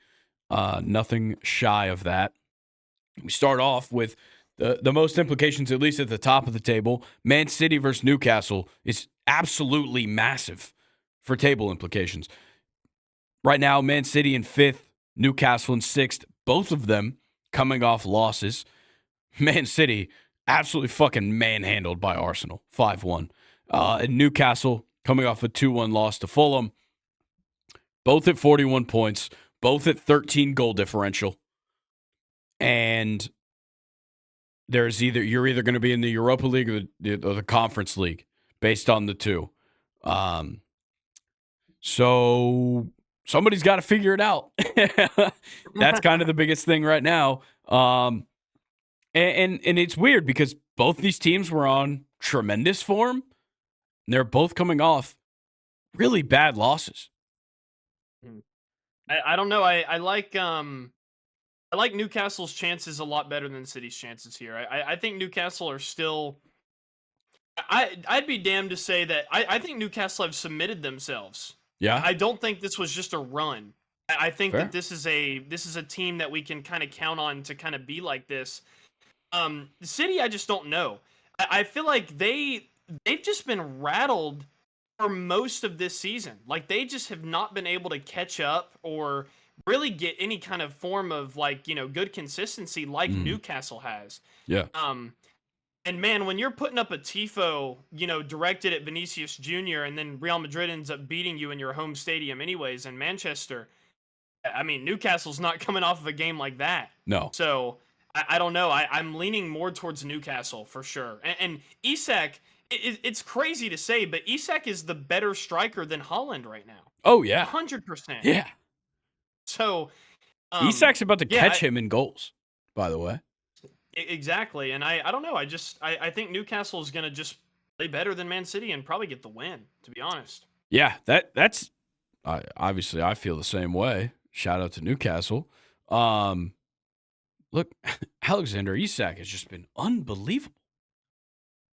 nothing shy of that. We start off with the most implications, at least at the top of the table. Man City versus Newcastle is absolutely massive for table implications. Right now, Man City in 5th, Newcastle in 6th, both of them coming off losses. Man City absolutely fucking manhandled by Arsenal, 5-1. And Newcastle coming off a 2-1 loss to Fulham, both at 41 points, both at 13 goal differential. And you're either going to be in the Europa League or the Conference League based on the two. So somebody's got to figure it out. That's kind of the biggest thing right now. And it's weird because both these teams were on tremendous form. And they're both coming off really bad losses. I don't know. I like Newcastle's chances a lot better than City's chances here. I think Newcastle are still. I'd be damned to say that I think Newcastle have submitted themselves. Yeah. I don't think this was just a run. I think Fair. that this is a team that we can kind of count on to kind of be like this. The City, I just don't know. I feel like they've just been rattled for most of this season. Like they just have not been able to catch up or really get any kind of form of good consistency like Newcastle has. Yeah. And man, when you're putting up a tifo, directed at Vinicius Jr. and then Real Madrid ends up beating you in your home stadium anyways in Manchester, I mean, Newcastle's not coming off of a game like that. No. So I don't know. I'm leaning more towards Newcastle for sure. And Isak, it's crazy to say, but Isak is the better striker than Holland right now. Oh, yeah. 100%. Yeah. So Isak's about to catch him in goals, by the way. Exactly. And I don't know. I think Newcastle is going to just play better than Man City and probably get the win, to be honest. Yeah, that's obviously I feel the same way. Shout out to Newcastle. Look, Alexander Isak has just been unbelievable.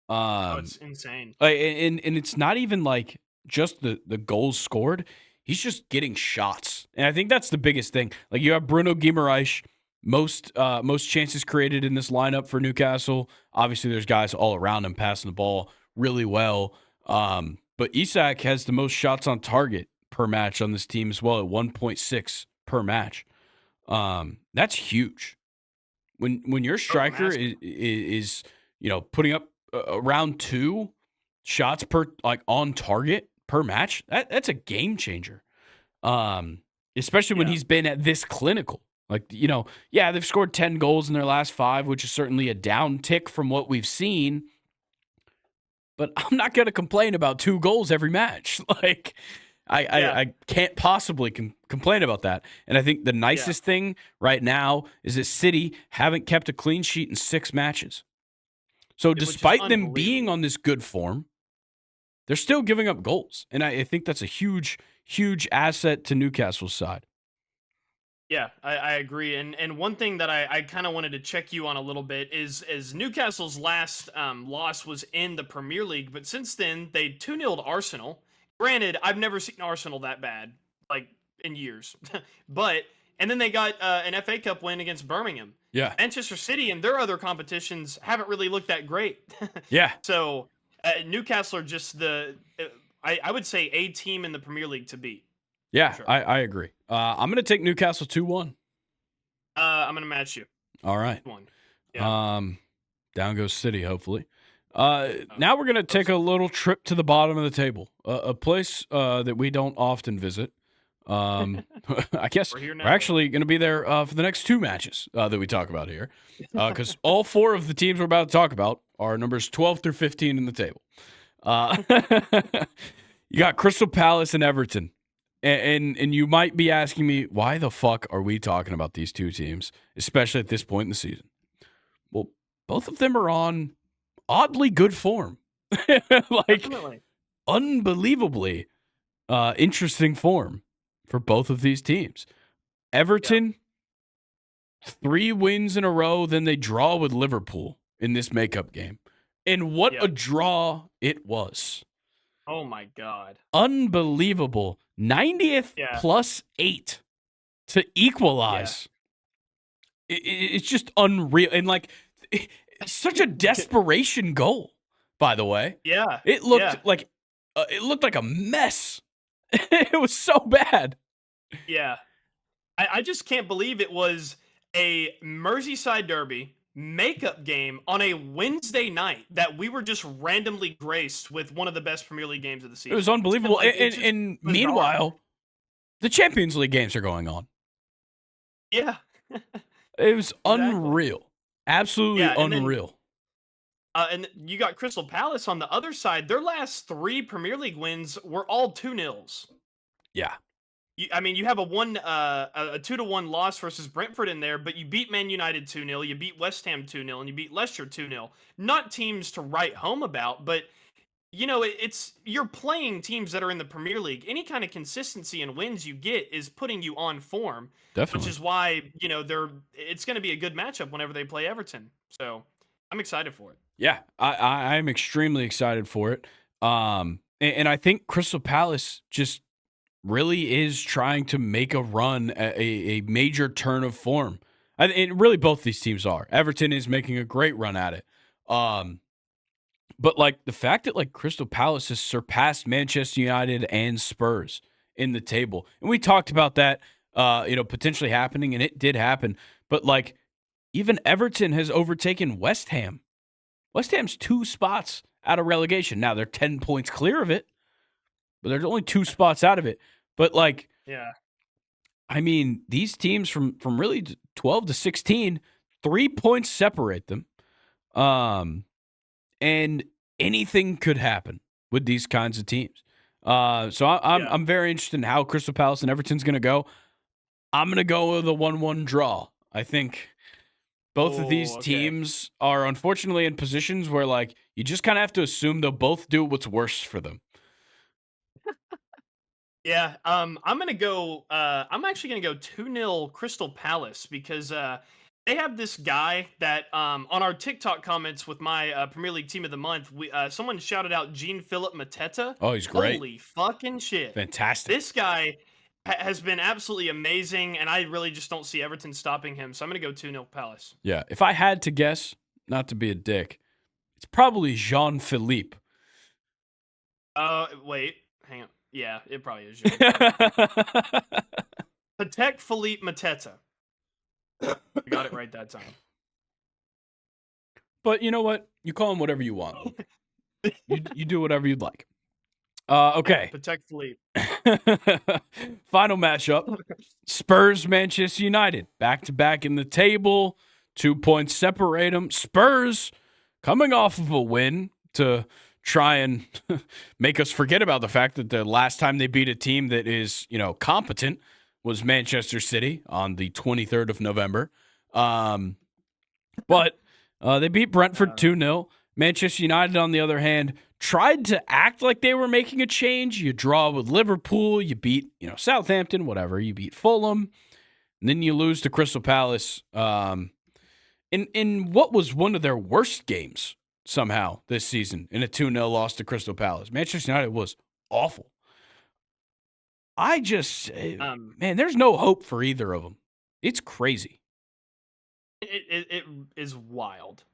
It's insane. And it's not even like just the goals scored. He's just getting shots. And I think that's the biggest thing. Like you have Bruno Guimaraes, most chances created in this lineup for Newcastle. Obviously, there's guys all around him passing the ball really well. But Isak has the most shots on target per match on this team as well at 1.6 per match. That's huge. When your striker is putting up around 2 shots per on target per match, that's a game changer. Especially when he's been at this clinical. Like, they've scored 10 goals in their last 5, which is certainly a down tick from what we've seen. but I'm not going to complain about 2 goals every match. Like, I can't possibly complain about that. And I think the nicest thing right now is that City haven't kept a clean sheet in 6 matches. So Which is despite them unbelievable. being on this good form, they're still giving up goals. And I think that's a huge, huge asset to Newcastle's side. Yeah, I agree. And one thing that I kind of wanted to check you on a little bit is Newcastle's last loss was in the Premier League, but since then they 2-0'd Arsenal. Granted, I've never seen Arsenal that bad, like in years. And then they got an FA Cup win against Birmingham. Yeah. Manchester City and their other competitions haven't really looked that great. Yeah. So Newcastle are just I would say a team in the Premier League to beat. Yeah, Sure. I agree. I'm going to take Newcastle 2-1. I'm gonna match you. All right. 1. Yeah. Down goes City, hopefully. Now we're going to take a little trip to the bottom of the table, a place that we don't often visit. I guess We're here now. we're actually going to be there for the next 2 matches that we talk about here, because all 4 of the teams we're about to talk about are numbers 12 through 15 in the table. You got Crystal Palace and Everton. And you might be asking me, why the fuck are we talking about these 2 teams, especially at this point in the season? Well, both of them are on oddly good form. Like, Definitely. unbelievably interesting form for both of these teams. Everton, 3 wins in a row, then they draw with Liverpool in this makeup game. And what a draw it was. Oh my God. Unbelievable. 90th plus 8 to equalize. It's just unreal. And like, such a desperation goal, by the way. Yeah. It looked like a mess. It was so bad. Yeah. I just can't believe it was a Merseyside derby makeup game on a Wednesday night that we were just randomly graced with one of the best Premier League games of the season. It was unbelievable. Like, And meanwhile, the Champions League games are going on. Yeah. It was unreal. Absolutely unreal. And you got Crystal Palace on the other side. Their last 3 Premier League wins were all 2-0s. Yeah. You have a 2-1 loss versus Brentford in there, but you beat Man United 2-0, you beat West Ham 2-0, and you beat Leicester 2-0. Not teams to write home about, but it's you're playing teams that are in the Premier League. Any kind of consistency and wins you get is putting you on form. Definitely. Which is why, it's going to be a good matchup whenever they play Everton. So, I'm excited for it. Yeah, I'm extremely excited for it. And I think Crystal Palace just really is trying to make a run, a major turn of form. And really both these teams are. Everton is making a great run at it. But like the fact that like Crystal Palace has surpassed Manchester United and Spurs in the table. And we talked about that potentially happening, and it did happen. But like even Everton has overtaken West Ham. West Ham's 2 spots out of relegation. Now they're 10 points clear of it, but there's only 2 spots out of it. But like, I mean, these teams from really 12 to 16, 3 points separate them. And anything could happen with these kinds of teams. So I'm very interested in how Crystal Palace and Everton's going to go. I'm going to go with a 1-1 draw. I think both of these teams are unfortunately in positions where like you just kind of have to assume they'll both do what's worse for them. Yeah, I'm gonna go. I'm actually gonna go 2-0 Crystal Palace because they have this guy that on our TikTok comments with my Premier League Team of the Month, someone shouted out Jean-Philippe Mateta. Oh, he's great! Holy fucking shit! Fantastic. This guy has been absolutely amazing, and I really just don't see Everton stopping him. So I'm gonna go 2-0 Palace. Yeah, if I had to guess, not to be a dick, it's probably Jean-Philippe. Wait, hang on. Yeah, it probably is. Patek Philippe Mateta. You got it right that time. But you know what? You call him whatever you want. you do whatever you'd like. Okay. Patek Philippe. Final matchup. Spurs, Manchester United. Back-to-back in the table. 2 points separate them. Spurs coming off of a win to try and make us forget about the fact that the last time they beat a team that is, competent was Manchester City on the 23rd of November. But they beat Brentford 2-0. Manchester United, on the other hand, tried to act like they were making a change. You draw with Liverpool, you beat, Southampton, whatever. You beat Fulham, and then you lose to Crystal Palace in what was one of their worst games somehow this season, in a 2-0 loss to Crystal Palace. Manchester United was awful. I just, man, there's no hope for either of them. It's crazy. It is wild.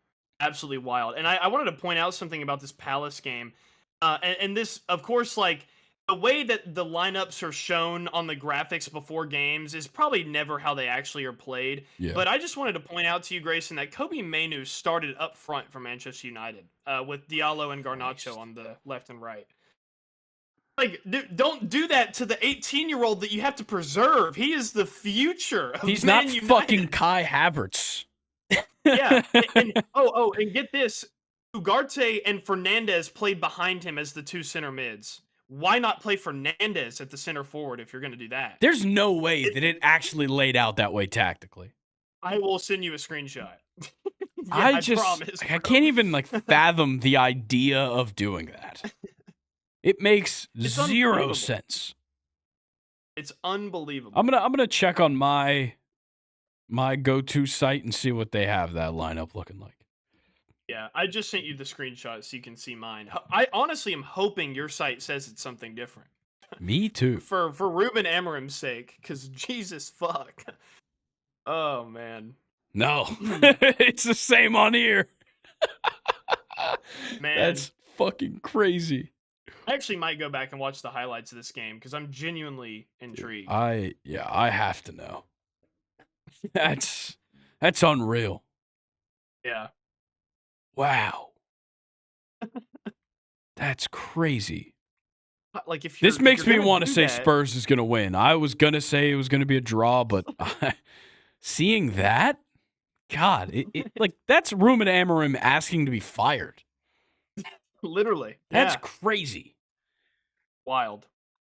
Absolutely wild. And I wanted to point out something about this Palace game. And this, of course, like, the way that the lineups are shown on the graphics before games is probably never how they actually are played. Yeah. But I just wanted to point out to you, Grayson, that Kobe Mainoo started up front for Manchester United with Diallo and Garnacho on the left and right. Like, don't do that to the 18-year-old that you have to preserve. He is the future of He's Man not United. fucking Kai Havertz. Yeah. And get this. Ugarte and Fernandez played behind him as the two center mids. Why not play Fernandez at the center forward if you're going to do that? There's no way that it actually laid out that way tactically. I will send you a screenshot. I promise, I can't even fathom the idea of doing that. It makes zero sense. It's unbelievable. I'm gonna check on my go-to site and see what they have that lineup looking like. Yeah, I just sent you the screenshot so you can see mine. I honestly am hoping your site says it's something different. Me too. For Ruben Amorim's sake, because Jesus fuck. Oh man. No, it's the same on here. Man, that's fucking crazy. I actually might go back and watch the highlights of this game because I'm genuinely intrigued. I have to know. That's unreal. Yeah. Wow. That's crazy. Like, if this makes me want to say Spurs is going to win. I was going to say it was going to be a draw, but seeing that, God, it like that's Ruben Amorim asking to be fired. Literally. That's crazy. Wild.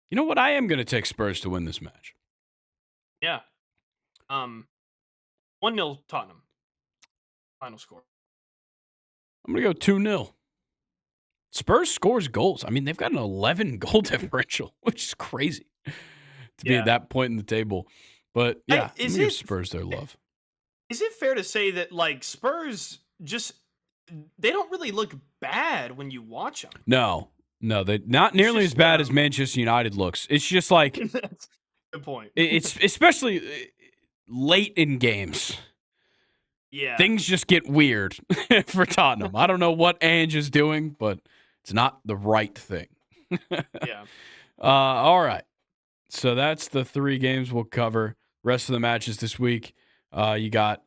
You know what? I am going to take Spurs to win this match. Yeah. 1-0 Tottenham. Final score. I'm going to go 2-0. Spurs scores goals. I mean, they've got an 11 goal differential, which is crazy to be at that point in the table. But yeah, I'm gonna give Spurs their love. Is it fair to say that, like, Spurs just, they don't really look bad when you watch them? No, they're not nearly as bad as Manchester United looks. It's just like that's a good point. It's especially late in games. Yeah, things just get weird for Tottenham. I don't know what Ange is doing, but it's not the right thing. Yeah. All right. So that's the 3 games we'll cover. Rest of the matches this week. You got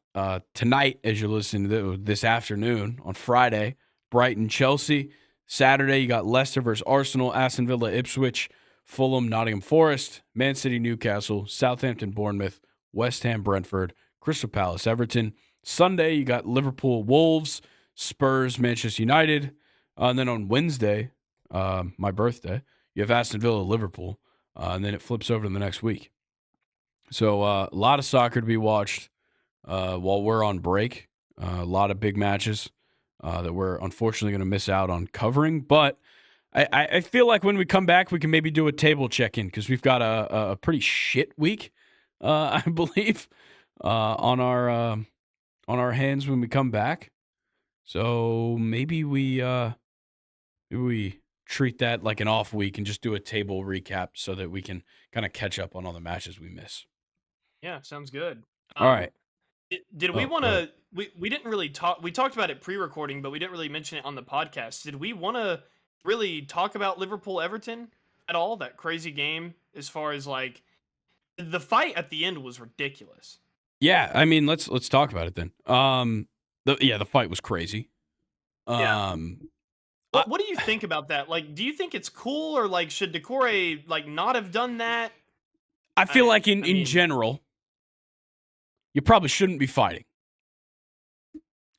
tonight, as you're listening to this afternoon on Friday, Brighton, Chelsea. Saturday, you got Leicester versus Arsenal, Aston Villa, Ipswich, Fulham, Nottingham Forest, Man City, Newcastle, Southampton, Bournemouth, West Ham, Brentford, Crystal Palace, Everton. Sunday, you got Liverpool, Wolves, Spurs, Manchester United. And then on Wednesday, my birthday, you have Aston Villa, Liverpool. And then it flips over to the next week. So a lot of soccer to be watched while we're on break. A lot of big matches that we're unfortunately going to miss out on covering. But I feel like when we come back, we can maybe do a table check-in because we've got a pretty shit week, I believe, on our hands when we come back. So maybe we treat that like an off week and just do a table recap so that we can kind of catch up on all the matches we miss. Yeah, sounds good. All right. Did we want to? We didn't really talk. We talked about it pre-recording, but we didn't really mention it on the podcast. Did we want to really talk about Liverpool Everton at all? That crazy game, as far as like the fight at the end was ridiculous. Yeah, I mean, let's talk about it then. The fight was crazy. What do you think about that? Like, do you think it's cool, or like should Decore like not have done that? I feel like in general, you probably shouldn't be fighting.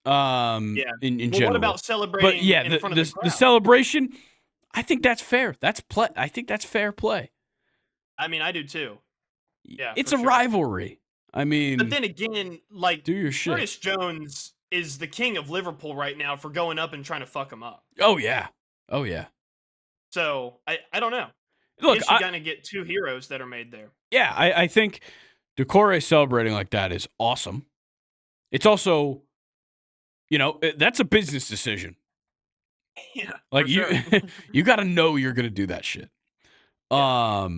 Yeah. in Well, general. what about But celebrating yeah, in front of the the crowd? celebration, I think that's fair. I think that's fair play. I mean, I do too. Yeah, It's for a sure. rivalry. I But mean, then again, like do your shit. Curtis Jones is the king of Liverpool right now for going up and trying to fuck him up. Oh yeah. Oh yeah. So I don't know. I Look, guess you gotta get two heroes that are made there. I think Decore celebrating like that is awesome. It's also, that's a business decision. Yeah, Like for sure. you got to know you're going to do that shit. Yeah.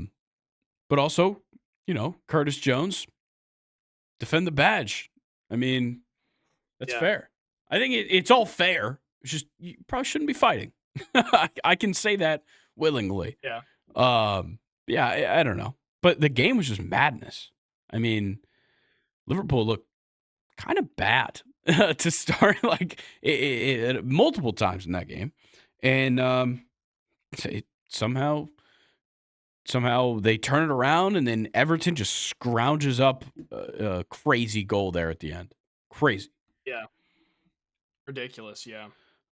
But also, Curtis Jones defend the badge. I mean, that's Yeah. fair. I think it's all fair. It's just you probably shouldn't be fighting. I can say that willingly. Yeah. Yeah, I don't know. But the game was just madness. I mean, Liverpool looked kind of bad to start, like multiple times in that game, and somehow they turn it around, and then Everton just scrounges up a crazy goal there at the end. Crazy. Yeah. Ridiculous. Yeah.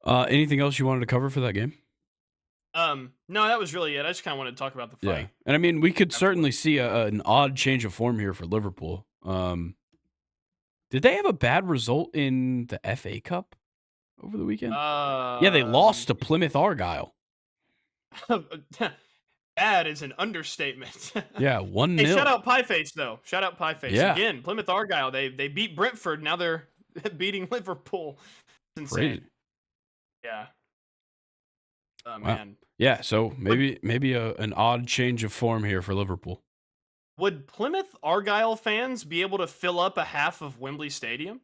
Anything else you wanted to cover for that game? No, that was really it. I just kind of wanted to talk about the Yeah, fight. and I mean, we could Afterwards. certainly see an odd change of form here for Liverpool. Did they have a bad result in the FA Cup over the weekend? Yeah, they lost to Plymouth Argyle. Bad is an understatement. Yeah, 1-0. Hey, shout out Pieface though. Shout out Pieface Yeah. again. Plymouth Argyle. They beat Brentford. Now they're beating Liverpool. It's insane. Crazy. Yeah. Oh Wow. man. Yeah, so maybe an odd change of form here for Liverpool. Would Plymouth Argyle fans be able to fill up a half of Wembley Stadium?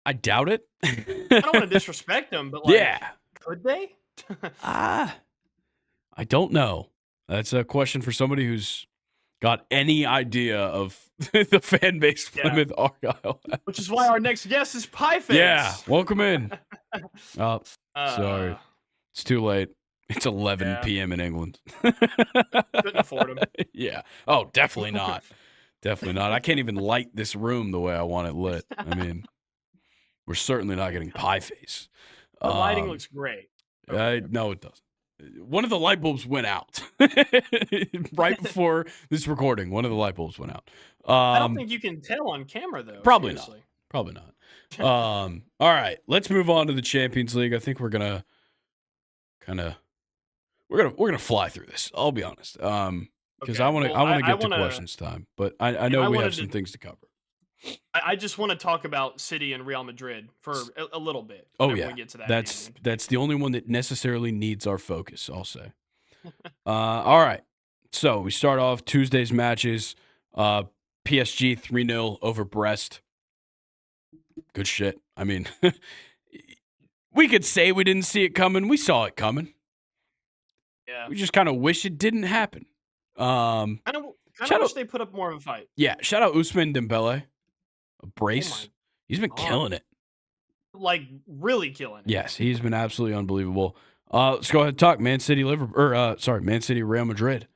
I doubt it. I don't want to disrespect them, but like, Yeah. could they? I don't know. That's a question for somebody who's got any idea of the fan base Plymouth Argyle. Which is why our next guest is Pieface. Yeah, welcome in. Oh, sorry. It's too late. It's 11 p.m. in England. Couldn't afford them. Yeah. Oh, definitely not. Definitely not. I can't even light this room the way I want it lit. I mean, we're certainly not getting pie face. The lighting looks great. No, it doesn't. One of the light bulbs went out right before this recording. One of the light bulbs went out. I don't think you can tell on camera though. Probably seriously. not. Probably not. All right, let's move on to the Champions League. I think we're gonna we're gonna fly through this. I'll be honest, because Okay, I want well, to get to questions time, but I know we have some things to cover. I just want to talk about City and Real Madrid for a little bit. Oh whenever yeah, we get to that that's the only one that necessarily needs our focus. I'll say. All right, so we start off Tuesday's matches. PSG 3-0 over Brest. Good shit. I mean, we could say we didn't see it coming. We saw it coming. Yeah. We just kind of wish it didn't happen. Kind of wish they put up more of a fight. Yeah, shout out Ousmane Dembele. A brace. He's been killing it. Like, really killing it. Yes, he's been absolutely unbelievable. Let's go ahead and talk Man City Man City Real Madrid.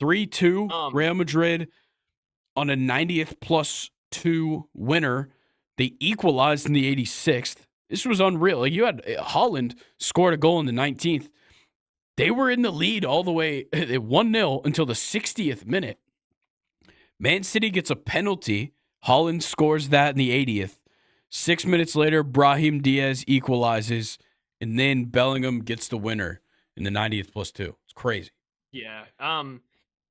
3-2 Real Madrid on a 90th plus 2 winner. They equalized in the 86th. This was unreal. Like, you had Holland scored a goal in the 19th. They were in the lead all the way 1-0 until the 60th minute. Man City gets a penalty. Holland scores that in the 80th. 6 minutes later, Brahim Diaz equalizes, and then Bellingham gets the winner in the 90th plus 2. It's crazy. Yeah.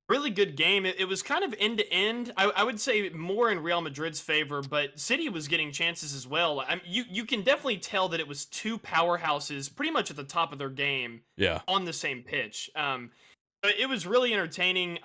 Really good game. It was kind of end to end. I would say more in Real Madrid's favor, but City was getting chances as well. You can definitely tell that it was two powerhouses pretty much at the top of their game. Yeah. On the same pitch. But it was really entertaining.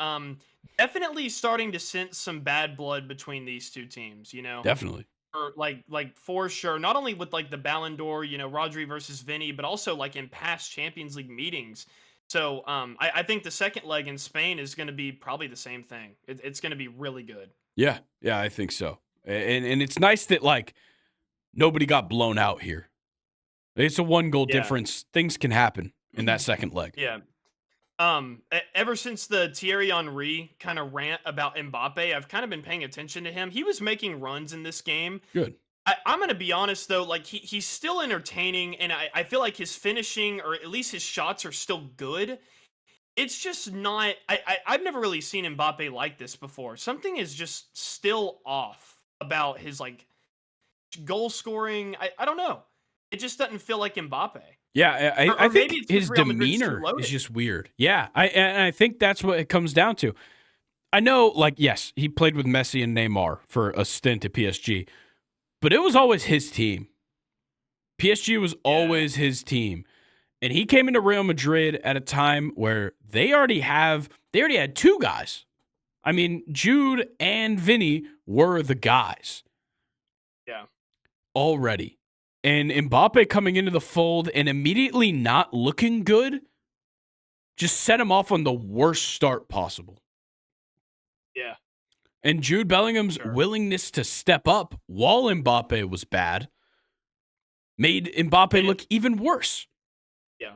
Definitely starting to sense some bad blood between these two teams, you know? Definitely. Or like for sure. Not only with like the Ballon d'Or, Rodri versus Vinny, but also like in past Champions League meetings. So I think the second leg in Spain is going to be probably the same thing. It's going to be really good. Yeah, I think so. And it's nice that like nobody got blown out here. It's a 1-goal difference. Things can happen in that second leg. Yeah. Ever since the Thierry Henry kind of rant about Mbappe, I've kind of been paying attention to him. He was making runs in this game. Good. I'm gonna be honest though, like he's still entertaining, and I feel like his finishing, or at least his shots, are still good. It's just not. I've never really seen Mbappe like this before. Something is just still off about his like goal scoring. I don't know. It just doesn't feel like Mbappe. Yeah, Or I maybe think it's because his Real Madrid's too demeanor is loaded. just weird. Yeah, I think that's what it comes down to. I know, like, yes, he played with Messi and Neymar for a stint at PSG, but it was always his team. PSG was Yeah, always his team. And he came into Real Madrid at a time where they already had two guys. I mean, Jude and Vinny were the guys yeah, already. And Mbappe coming into the fold and immediately not looking good just set him off on the worst start possible. yeah. And Jude Bellingham's Sure. willingness to step up while Mbappe was bad made Mbappe Made it. look even worse. Yeah.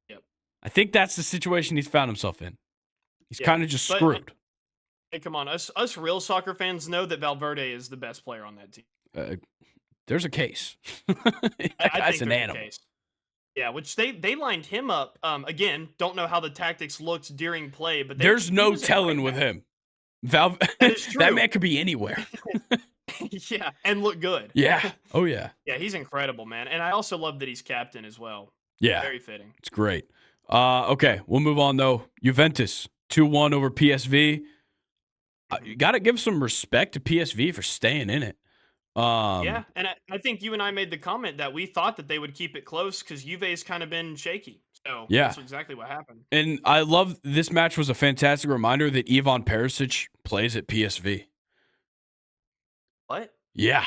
Yep. I think that's the situation he's found himself in. He's Yeah. kind of just But screwed. hey, come on, us real soccer fans know that Valverde is the best player on that team. Uh, there's a case. I That's think an there's a animal. case. Yeah, which they lined him up. Again, don't know how the tactics looked during play, but There's he no was a great telling with match. him. Val, That is that true. man could be anywhere. Yeah, and look good. Yeah. Oh yeah. Yeah, he's incredible, man. And I also love that he's captain as well. Yeah. Very fitting. It's great. Okay, we'll move on though. Juventus 2-1 over PSV. You Mhm. got to give some respect to PSV for staying in it. Yeah, and I think you and I made the comment that we thought that they would keep it close because Juve's kind of been shaky. So Yeah. that's exactly what happened. And I love this match was a fantastic reminder that Ivan Perisic plays at PSV. What? Yeah.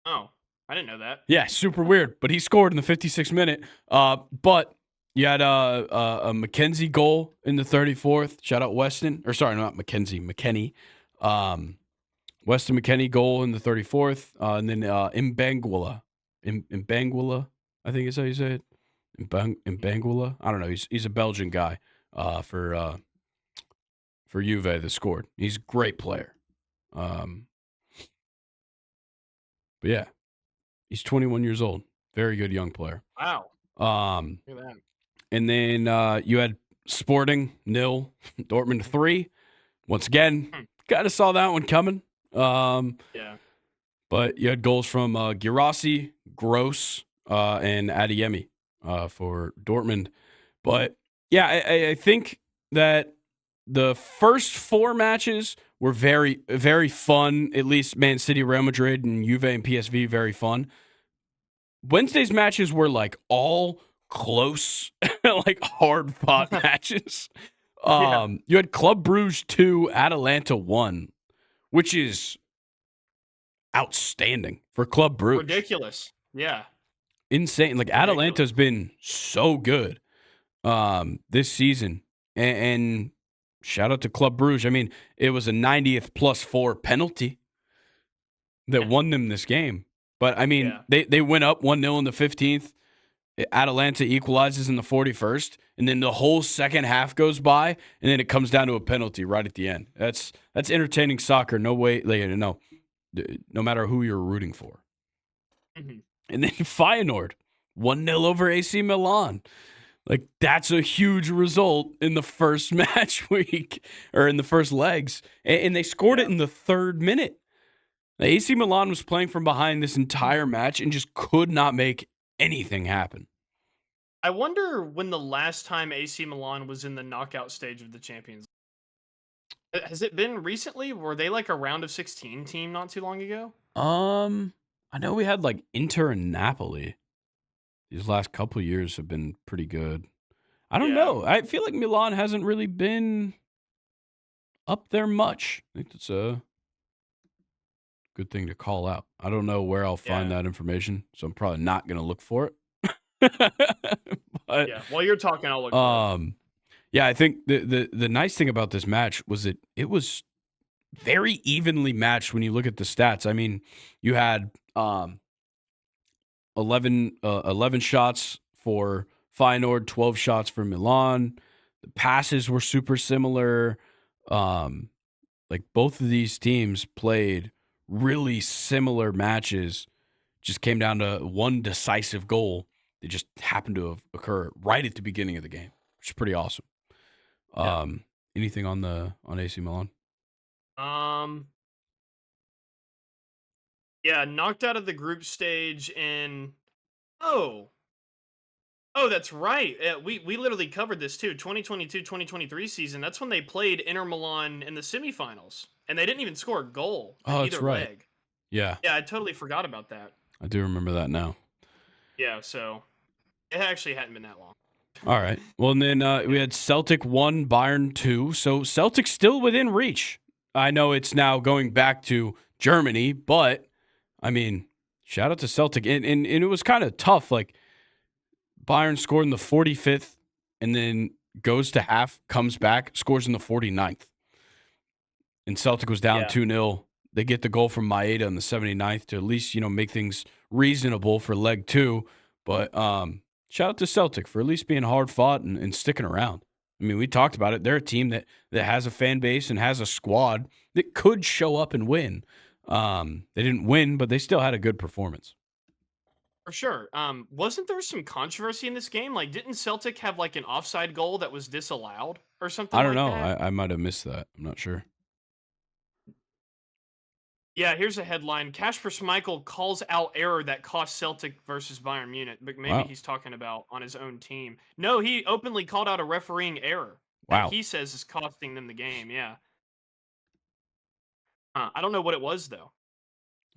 Oh, I didn't know that. Yeah, super weird. But he scored in the 56th minute. But you had a McKenzie goal in the 34th. Shout out Weston. Or sorry, not McKenzie, McKenny. Weston McKennie goal in the 34th. And then Mbangula. Mbangula, I think is how you say it. Mbangula. I don't know. He's a Belgian guy for Juve that scored. He's a great player. But yeah, he's 21 years old. Very good young player. Wow. Um, Look at that. and then you had Sporting 0, Dortmund 3. Once again, Hmm. kind of saw that one coming. Yeah. But you had goals from Girassi, Gross, and Adeyemi for Dortmund. But yeah, I think that the first 4 matches were very, very fun. At least Man City, Real Madrid, and Juve and PSV, very fun. Wednesday's matches were like all close, like hard fought matches. Yeah. You had Club Bruges 2, Atalanta 1, which is outstanding for Club Bruges. Ridiculous. Yeah. Insane. Like Ridiculous. Atalanta's been so good this season. And shout out to Club Bruges. I mean, it was a 90th +4 penalty that won them this game. But I mean, Yeah. they went up 1-0 in the 15th. Atalanta equalizes in the 41st, and then the whole second half goes by, and then it comes down to a penalty right at the end. That's entertaining soccer. No way, like, no matter who you're rooting for. Mhm. And then Feyenoord 1-0 over AC Milan. Like that's a huge result in the first match week or in the first legs, and they scored it Yeah. in the 3rd minute. The AC Milan was playing from behind this entire match and just could not make anything happen. I wonder when the last time AC Milan was in the knockout stage of the Champions League. Has it been recently? Were they like a round of 16 team not too long ago? I know we had like Inter and Napoli. These last couple years have been pretty good. I don't Yeah. know. I feel like Milan hasn't really been up there much. I think that's a good thing to call out. I don't know where I'll find Yeah. that information, so I'm probably not going to look for it. But Yeah. While you're talking, I'll look for it. yeah, I think the nice thing about this match was that it was very evenly matched when you look at the stats. I mean, you had 11 shots for Feyenoord, 12 shots for Milan. The passes were super similar. Like both of these teams played really similar matches. Just came down to one decisive goal that just happened to have occurred right at the beginning of the game, which is pretty awesome. Yeah. Anything on AC Milan? Yeah, knocked out of the group stage in oh. Oh, that's right. We literally covered this too. 2022-2023 season. That's when they played Inter Milan in the semifinals, and they didn't even score a goal in Oh, that's either right. leg. Yeah, Yeah, I totally forgot about that. I do remember that now. Yeah, so it actually hadn't been that long. All right. Well, and then we had Celtic 1, Bayern 2. So Celtic still within reach. I know it's now going back to Germany, but I mean, shout out to Celtic. And it was kind of tough. Like Bayern scored in the 45th and then goes to half, comes back, scores in the 49th. And Celtic was down Yeah. 2-0. They get the goal from Maeda in the 79th to at least, make things reasonable for leg 2. But shout out to Celtic for at least being hard fought and sticking around. I mean, we talked about it. They're a team that has a fan base and has a squad that could show up and win. They didn't win, but they still had a good performance. For sure. Wasn't there some controversy in this game? Like, didn't Celtic have like an offside goal that was disallowed or something I don't like know. that? I might have missed that. I'm not sure. Yeah, here's a headline. Kasper Schmeichel calls out error that cost Celtic versus Bayern Munich, but maybe Wow. he's talking about on his own team. No, he openly called out a refereeing error that Wow. he says is costing them the game. Yeah. I don't know what it was though,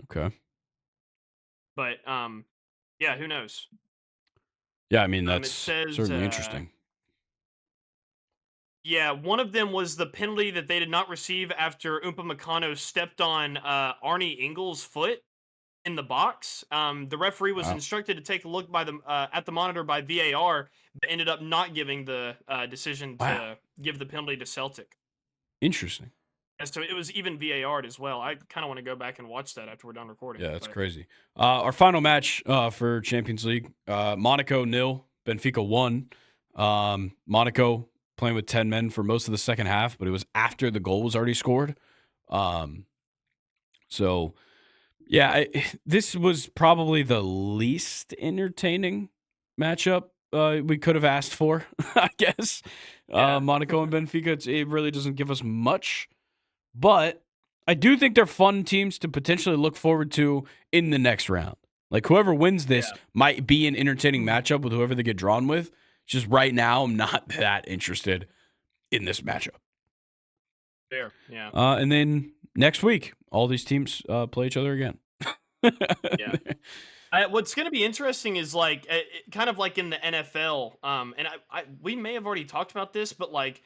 Okay. but yeah, who knows? Yeah, I mean, It that's says certainly interesting. yeah, one of them was the penalty that they did not receive after Upamecano stepped on Arnie Ingles' foot in the box. The referee was Wow. instructed to take a look by the at the monitor by VAR, but ended up not giving the decision Wow. to give the penalty to Celtic. Interesting. And so it was even VAR'd as well. I kind of want to go back and watch that after we're done recording. Yeah, that's but, crazy. Our final match for Champions League, Monaco 0, Benfica 1. Monaco playing with 10 men for most of the second half, but it was after the goal was already scored. So, yeah, this was probably the least entertaining matchup we could have asked for, I guess. Yeah. Monaco and Benfica, it really doesn't give us much. But I do think they're fun teams to potentially look forward to in the next round. Like whoever wins this might be an entertaining matchup with whoever they get drawn with. Just right now, I'm not that interested in this matchup. Fair. Yeah. And then next week, all these teams play each other again. Yeah. What's going to be interesting is like kind of like in the NFL. And we may have already talked about this, but like,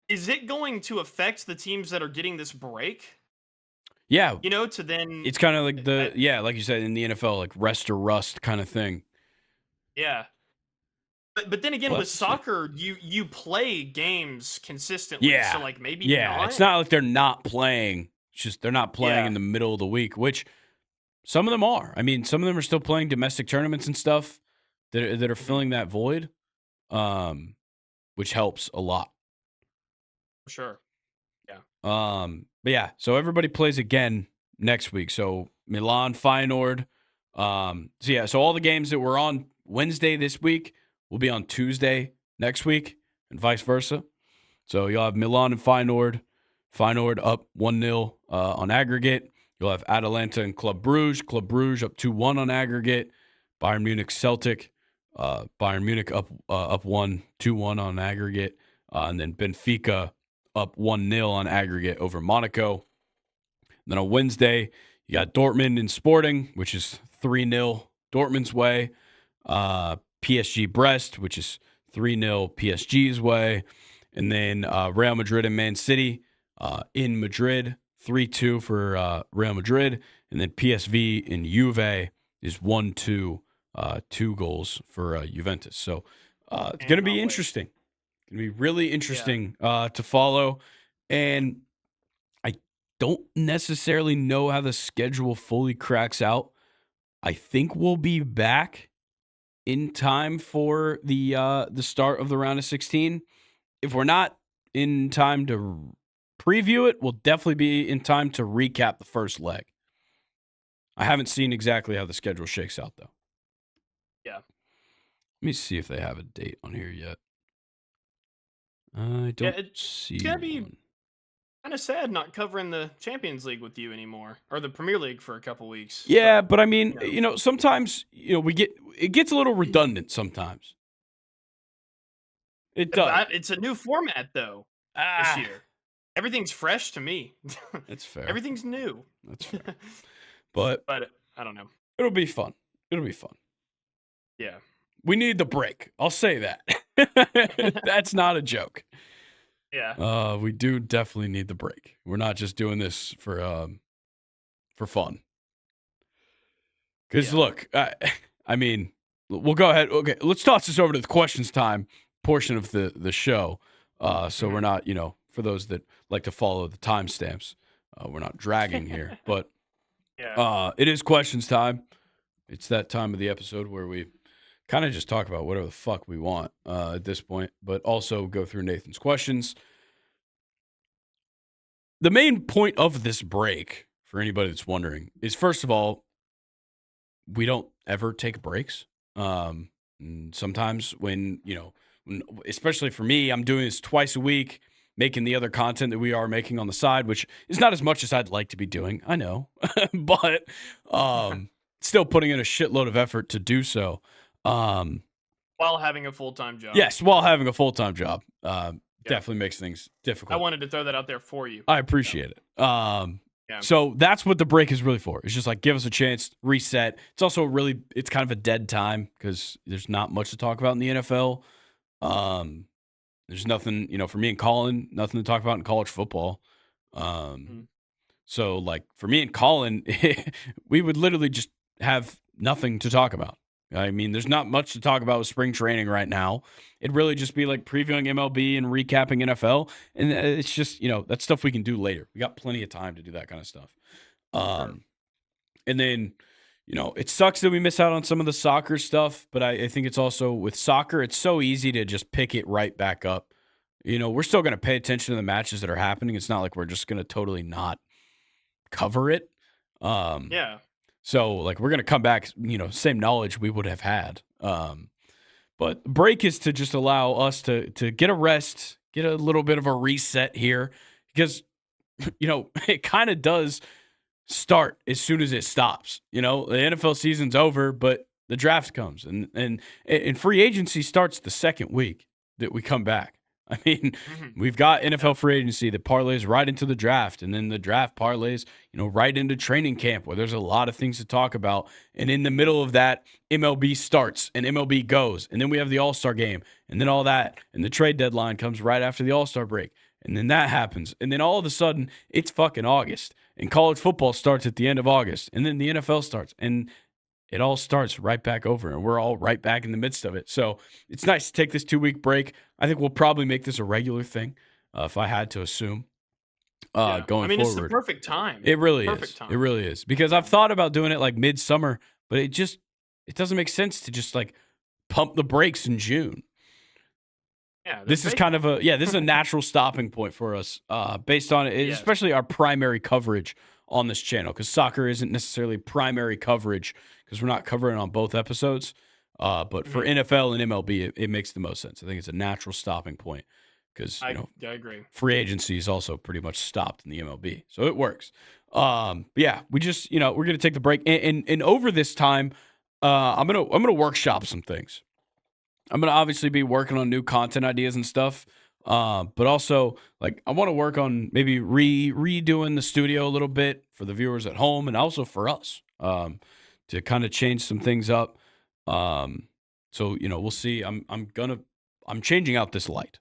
is it going to affect the teams that are getting this break? Yeah. To then It's kind of like like you said in the NFL, like rest or rust kind of thing. Yeah. But then again, Well, with that's soccer, you play games consistently. Yeah. So like maybe Yeah. not. It's not like they're not playing. It's just they're not playing Yeah. in the middle of the week, which some of them are. I mean, some of them are still playing domestic tournaments and stuff that are filling that void, which helps a lot. For sure. But yeah, so everybody plays again next week. So Milan, Feyenoord. So all the games that were on Wednesday this week will be on Tuesday next week, and vice versa. So you'll have Milan and Feyenoord. Feyenoord up 1-0 on aggregate. You'll have Atalanta and Club Brugge. Club Brugge up 2-1 on aggregate. Bayern Munich, Celtic. Bayern Munich up 2-1 on aggregate. And then Benfica up 1-0 on aggregate over Monaco. And then on Wednesday, you got Dortmund and Sporting, which is 3-0 Dortmund's way. PSG Brest, which is 3-0 PSG's way. And then Real Madrid and Man City in Madrid, 3-2 for Real Madrid. And then PSV and Juve is 1-2, 2 goals for Juventus. So it's going to be interesting. It's going to be really interesting to follow. And I don't necessarily know how the schedule fully cracks out. I think we'll be back in time for the start of the round of 16. If we're not in time to preview it, we'll definitely be in time to recap the first leg. I haven't seen exactly how the schedule shakes out, though. Yeah. Let me see if they have a date on here yet. I don't see It's gonna one. be kind of sad not covering the Champions League with you anymore, or the Premier League for a couple weeks. Yeah, but I mean, you know. sometimes it gets a little redundant sometimes. It does. It's a new format though this year. Everything's fresh to me. That's fair. Everything's new. That's fair. But I don't know. It'll be fun. It'll be fun. Yeah. We need the break. I'll say that. That's not a joke. Yeah. We do definitely need the break. We're not just doing this for fun. Because look, I mean, we'll go ahead. Okay, let's toss this over to the questions time portion of the show. So we're not, for those that like to follow the timestamps, we're not dragging here. But it is questions time. It's that time of the episode where we kind of just talk about whatever the fuck we want at this point, but also go through Nathan's questions. The main point of this break, for anybody that's wondering, is first of all, we don't ever take breaks. Sometimes when, especially for me, I'm doing this twice a week, making the other content that we are making on the side, which is not as much as I'd like to be doing. I know, but still putting in a shitload of effort to do so. While having a full-time job. Yes, while having a full-time job. Definitely makes things difficult. I wanted to throw that out there for you. I appreciate it. So that's what the break is really for. It's just like give us a chance, reset. It's also it's kind of a dead time because there's not much to talk about in the NFL. There's nothing, for me and Colin, nothing to talk about in college football. So like for me and Colin, we would literally just have nothing to talk about. I mean, there's not much to talk about with spring training right now. It'd really just be like previewing MLB and recapping NFL. And it's just, that's stuff we can do later. We got plenty of time to do that kind of stuff. And then, it sucks that we miss out on some of the soccer stuff, but I think it's also with soccer, it's so easy to just pick it right back up. We're still going to pay attention to the matches that are happening. It's not like we're just going to totally not cover it. Yeah. So, like, we're going to come back, same knowledge we would have had. But break is to just allow us to get a rest, get a little bit of a reset here. Because, it kind of does start as soon as it stops. The NFL season's over, but the draft comes. And free agency starts the second week that we come back. I mean, we've got NFL free agency that parlays right into the draft, and then the draft parlays, right into training camp where there's a lot of things to talk about. And in the middle of that, MLB starts and MLB goes, and then we have the All-Star game, and then all that, and the trade deadline comes right after the All-Star break, and then that happens, and then all of a sudden, it's fucking August, and college football starts at the end of August, and then the NFL starts, and it all starts right back over, and we're all right back in the midst of it. So it's nice to take this 2-week break. I think we'll probably make this a regular thing, if I had to assume, going forward. It's the perfect time. It really is. It really is. Because I've thought about doing it like midsummer, but it doesn't make sense to just like pump the brakes in June. Yeah, this is kind of this is a natural stopping point for us, based on it, especially our primary coverage on this channel, because soccer isn't necessarily primary coverage because we're not covering on both episodes. But for NFL and MLB, it makes the most sense. I think it's a natural stopping point because I agree. Free agency is also pretty much stopped in the MLB, so it works. But we just we're gonna take the break, and over this time, I'm gonna workshop some things. I'm gonna obviously be working on new content ideas and stuff. But also, like, I want to work on maybe redoing the studio a little bit for the viewers at home and also for us, to kind of change some things up. So, we'll see. I'm changing out this light.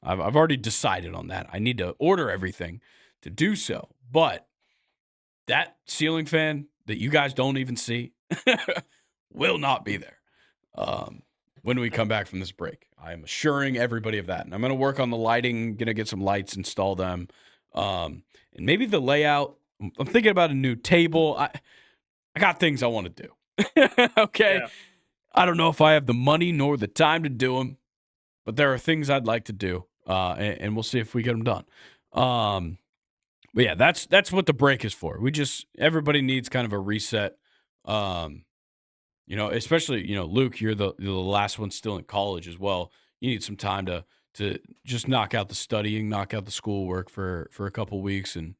I've already decided on that. I need to order everything to do so. But that ceiling fan that you guys don't even see will not be there. When we come back from this break. I am assuring everybody of that. And I'm going to work on the lighting, going to get some lights, install them. And maybe the layout. I'm thinking about a new table. I got things I want to do. Okay. Yeah. I don't know if I have the money nor the time to do them, but there are things I'd like to do, and we'll see if we get them done. But yeah, that's what the break is for. Everybody needs kind of a reset. Especially Luke, you're the last one still in college as well. You need some time to just knock out the studying, knock out the schoolwork for a couple weeks, and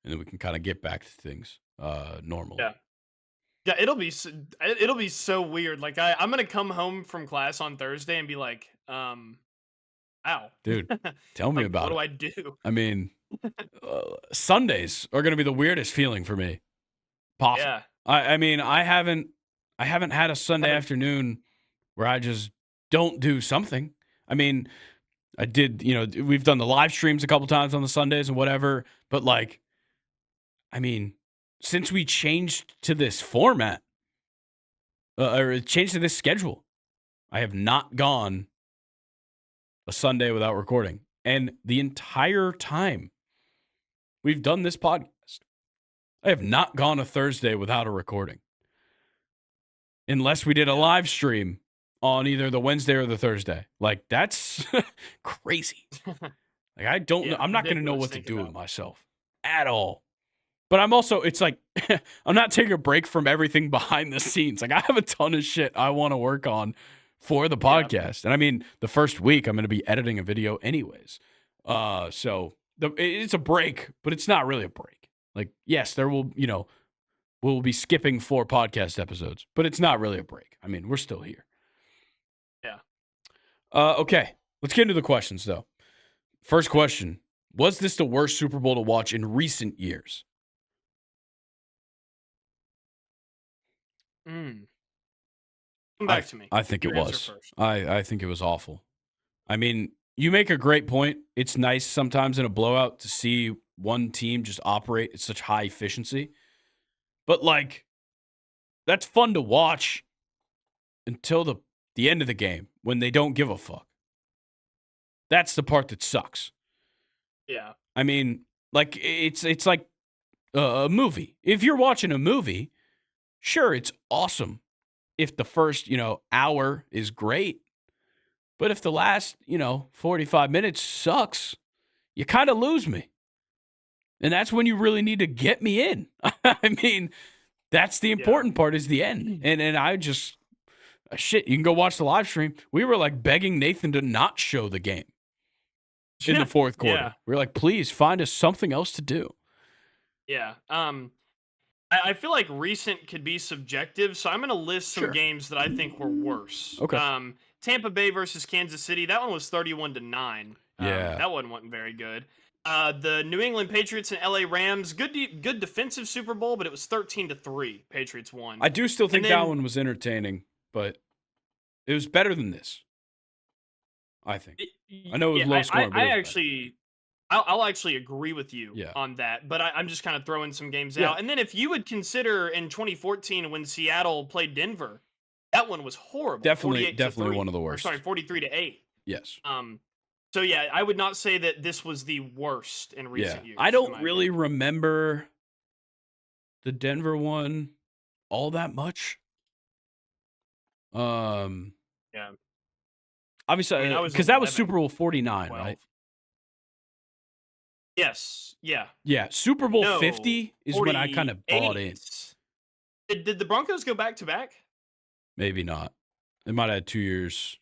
then we can kind of get back to things normally. Yeah. Yeah, it'll be so weird. Like I'm gonna come home from class on Thursday and be like, ow, Dude, tell me like what about do it. I do? I mean, Sundays are going to be the weirdest feeling for me possible. Yeah, I mean, I haven't had a Sunday afternoon where I just don't do something. I mean, I did, we've done the live streams a couple times on the Sundays and whatever, but like, I mean, since we changed to this format or changed to this schedule, I have not gone a Sunday without recording. And the entire time we've done this podcast, I have not gone a Thursday without a recording. Unless we did a live stream on either the Wednesday or the Thursday. Like, that's crazy. Like, I don't know. I'm not going to know what to do with myself at all. But I'm also, it's like, I'm not taking a break from everything behind the scenes. Like, I have a ton of shit I want to work on for the podcast. And I mean, the first week, I'm going to be editing a video anyways. So it's a break, but it's not really a break. Like, yes, there will, we'll be skipping 4 podcast episodes, but it's not really a break. I mean, we're still here. Yeah. Okay, let's get into the questions, though. First question, was this the worst Super Bowl to watch in recent years? Come back to me. I think Your it was. I think it was awful. I mean, you make a great point. It's nice sometimes in a blowout to see one team just operate at such high efficiency. But, like, that's fun to watch until the end of the game when they don't give a fuck. That's the part that sucks. Yeah. I mean, like, it's like a movie. If you're watching a movie, sure, it's awesome if the first, hour is great. But if the last, 45 minutes sucks, you kind of lose me. And that's when you really need to get me in. I mean, that's the important part is the end. And I just, shit, you can go watch the live stream. We were like begging Nathan to not show the game in the fourth quarter. Yeah. We were like, please find us something else to do. Yeah. I feel like recent could be subjective, so I'm going to list some games that I think were worse. Okay. Tampa Bay versus Kansas City. That one was 31-9. Yeah. That one wasn't very good. The New England Patriots and LA Rams. Good defensive Super Bowl, but it was 13-3. Patriots won. I do still think that one was entertaining, but it was better than this. I think. I know it was low scoring, but I'll actually agree with you on that, but I'm just kind of throwing some games out. And then if you would consider in 2014 when Seattle played Denver, that one was horrible. Definitely one of the worst. 43-8. Yes. So yeah, I would not say that this was the worst in recent years. I don't really remember the Denver one all that much. Yeah. Obviously, because that was Super Bowl 49, 12. Right? Yes. Yeah. Yeah. Super Bowl 50 is when I kind of bought in. Did the Broncos go back to back? Maybe not. They might have had 2 years,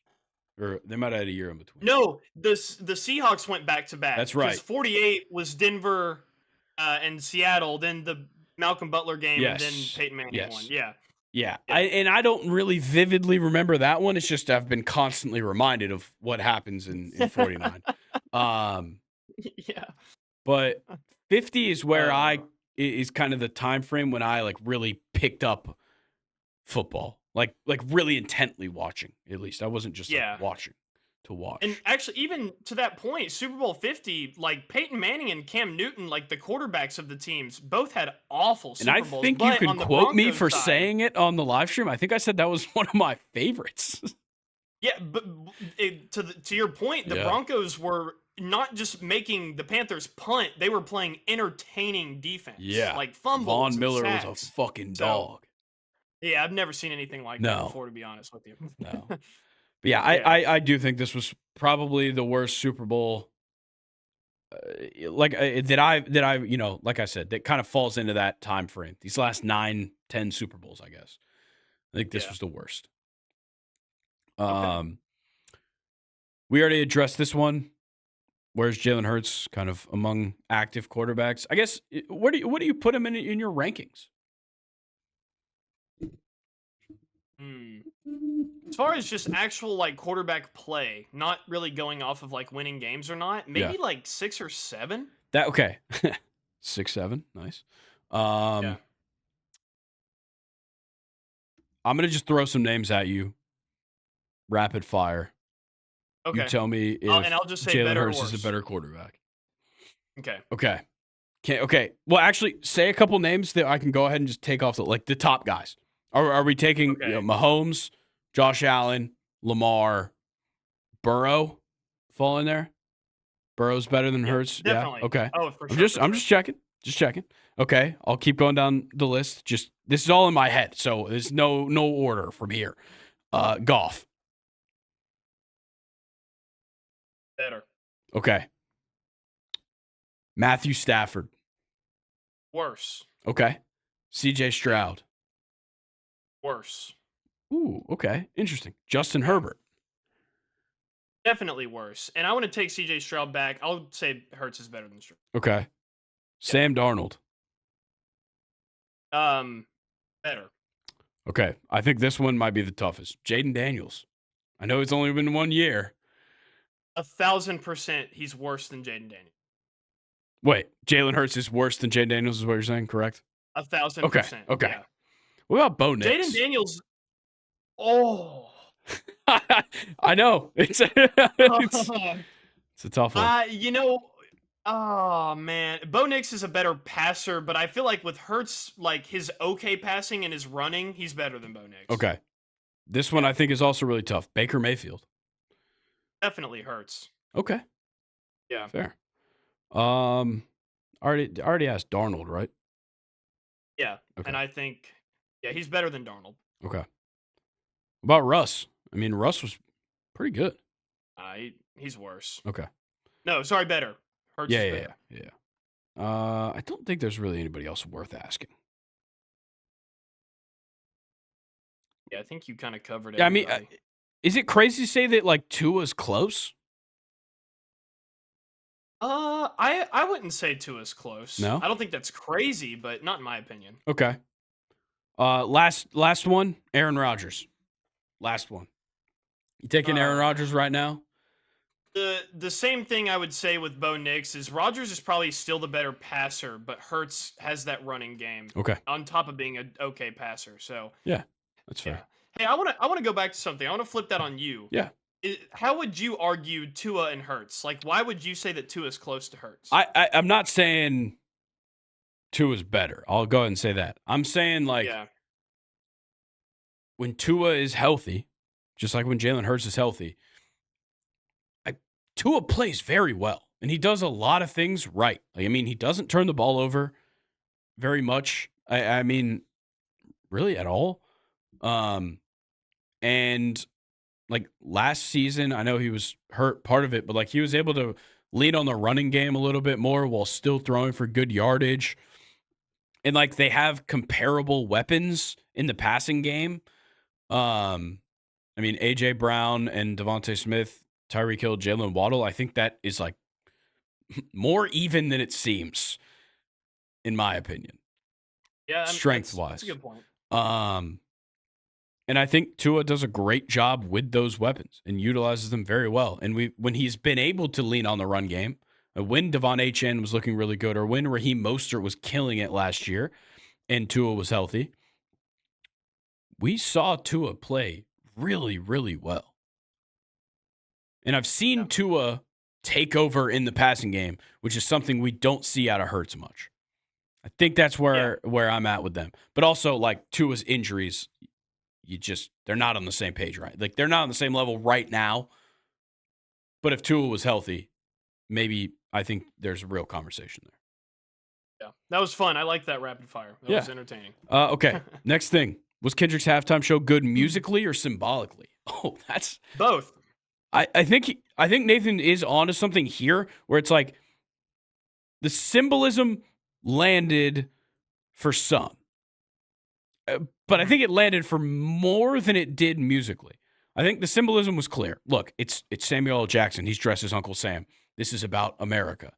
or they might have had a year in between. No, the Seahawks went back to back. That's right. Because 48 was Denver and Seattle, then the Malcolm Butler game, and then Peyton Manning won. Yeah. Yeah. I don't really vividly remember that one. It's just I've been constantly reminded of what happens in 49. Yeah. But 50 is where is kind of the time frame when I like really picked up football. Like really intently watching, at least. I wasn't just like watching to watch. And actually, even to that point, Super Bowl 50, like Peyton Manning and Cam Newton, like the quarterbacks of the teams, both had awful Super Bowls. And I think you can quote me for saying it on the live stream. I think I said that was one of my favorites. Yeah, but to your point, the Broncos were not just making the Panthers punt; they were playing entertaining defense. Yeah, like fumbles. Von Miller and sacks. was a fucking dog. Yeah, I've never seen anything like that No, before, to be honest with you. no. But yeah, Yeah, I do think this was probably the worst Super Bowl that I like I said, that kind of falls into that time frame. These last 9, 10 Super Bowls, I guess. I think this yeah. was the worst. Okay. Um, we already addressed this one. Where's Jalen Hurts kind of among active quarterbacks? I guess what do you put him in your rankings? Hmm. As far as just actual like quarterback play, not really going off of like winning games or not, Yeah. maybe like 6 or 7. That okay. 6, 7. Nice. Yeah. Um, I'm gonna just throw some names at you, rapid fire. You Okay. tell me And if I'll just say Jalen better or Hurts is a worse. better quarterback. Okay. Okay. Okay. Well, actually, say a couple names that I can go ahead and just take off the top guys. Are we taking Okay. Mahomes, Josh Allen, Lamar, Burrow fall in there? Burrow's better than Yeah, Hurts. Yeah. definitely. Okay. Oh, for I'm sure, just for I'm sure. just checking. Just checking. Okay. I'll keep going down the list. Just this is all in my head, so there's no order from here. Goff. Better. Okay. Matthew Stafford. Worse. Okay. C.J. Stroud. Worse. Ooh. Okay. Interesting. Justin Yeah. Herbert. Definitely worse. And I want to take CJ Stroud back. I'll say Hurts is better than Stroud. Okay. Yeah. Sam Darnold. Better. Okay. I think this one might be the toughest. Jaden Daniels. I know it's only been 1 year. 1,000% he's worse than Jaden Daniels. Wait, Jalen Hurts is worse than Jaden Daniels is what you're saying, correct? A thousand Okay. percent. Okay. Yeah. What about Bo Jaden Nix? Daniels. Oh. I know. It's a tough one. You know, oh man, Bo Nix is a better passer, but I feel like with Hurts, like his okay passing and his running, he's better than Bo Nix. Okay. This one Yeah, I think is also really tough. Baker Mayfield. definitely Hurts. Okay. Yeah, Fair. Already asked Darnold, right? yeah, Okay. and I think, yeah, he's better than Darnold. Okay. What about Russ? I mean, Russ was pretty good. He's worse. Okay. No, sorry, better. Hurts Yeah, is yeah, better. yeah. Yeah. I don't think there's really anybody else worth asking. Yeah, I think you kind of covered Yeah, I mean, everybody. is it crazy to say that like Tua's close? I wouldn't say Tua's close. No. I don't think that's crazy, but not in my opinion. Okay. Last one, Aaron Rodgers. Last one. You taking Aaron Uh, Rodgers right now? the same thing I would say with Bo Nix is Rodgers is probably still the better passer, but Hurts has that running game Okay. on top of being an okay passer. So Yeah, that's yeah. fair. Hey, I wanna go back to something. I wanna flip that on you. Yeah. How would you argue Tua and Hurts? Like, why would you say that Tua is close to Hurts? I'm not saying Tua's better. I'll go ahead and say that. I'm saying like Yeah, when Tua is healthy, just like when Jalen Hurts is healthy, Tua plays very well, and he does a lot of things right. Like, I mean, he doesn't turn the ball over very much. I mean, really at all. And like last season, I know he was hurt part of it, but like he was able to lean on the running game a little bit more while still throwing for good yardage. And like they have comparable weapons in the passing game. I mean, AJ Brown and Devontae Smith, Tyreek Hill, Jalen Waddle. I think that is like more even than it seems, in my opinion, yeah. strength That's a wise. good point. And I think Tua does a great job with those weapons and utilizes them very well. And when he's been able to lean on the run game, when Devon Achane was looking really good, or when Raheem Mostert was killing it last year, and Tua was healthy, we saw Tua play really, really well. And I've seen Yeah. Tua take over in the passing game, which is something we don't see out of Hurts much. I think that's where I'm at with them. But also, like Tua's injuries, they're not on the same page, right? Like they're not on the same level right now. But if Tua was healthy, maybe I think there's a real conversation there. Yeah, that was fun. I like that rapid fire. That was entertaining. Okay. Next thing. Was Kendrick's halftime show good musically or symbolically? Oh, that's Both. I think Nathan is onto something here where it's like the symbolism landed for some. But I think it landed for more than it did musically. I think the symbolism was clear. Look, it's Samuel L. Jackson. He's dressed as Uncle Sam. This is about America.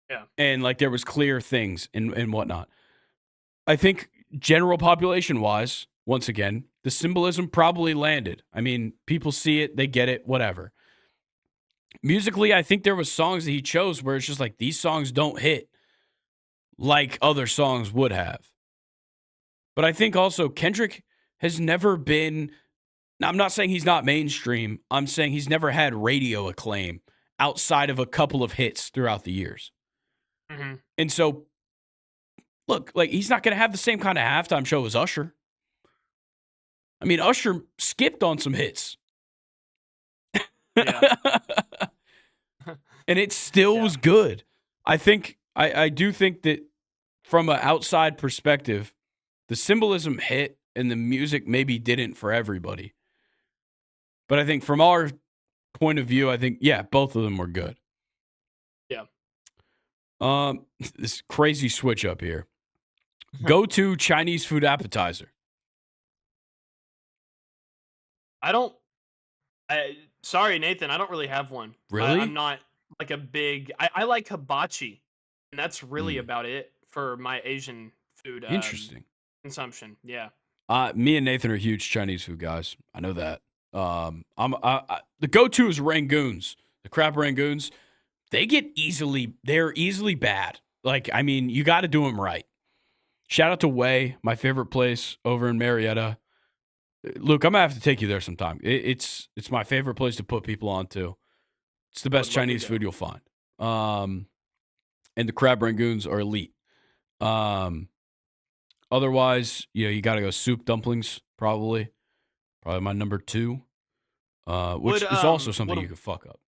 Yeah. And like there was clear things and whatnot. I think general population wise, once again, the symbolism probably landed. I mean, people see it, they get it, whatever. Musically, I think there was songs that he chose where it's just like these songs don't hit like other songs would have. But I think also Kendrick has never been. Now, I'm not saying he's not mainstream. I'm saying he's never had radio acclaim outside of a couple of hits throughout the years. Mm-hmm. And so, look, like he's not going to have the same kind of halftime show as Usher. I mean, Usher skipped on some hits. Yeah. And it still was good. I do think that from an outside perspective, the symbolism hit and the music maybe didn't for everybody. But I think from our point of view, I think, yeah, both of them were good. Yeah. This crazy switch up here. Go to Chinese food appetizer. Sorry, Nathan, I don't really have one. Really? I'm not like a big. I like hibachi, and that's really about it for my Asian food Interesting. consumption. Yeah. Me and Nathan are huge Chinese food guys. I know that. The go-to is Rangoons. The crab Rangoons. They're easily bad. Like, I mean, you got to do them right. Shout out to Wei, my favorite place over in Marietta. Luke, I'm gonna have to take you there sometime. It's my favorite place to put people on to. It's the best Chinese food you'll find. And the crab rangoons are elite. Otherwise, you got to go soup dumplings. Probably my number 2. Which is also something you could fuck up.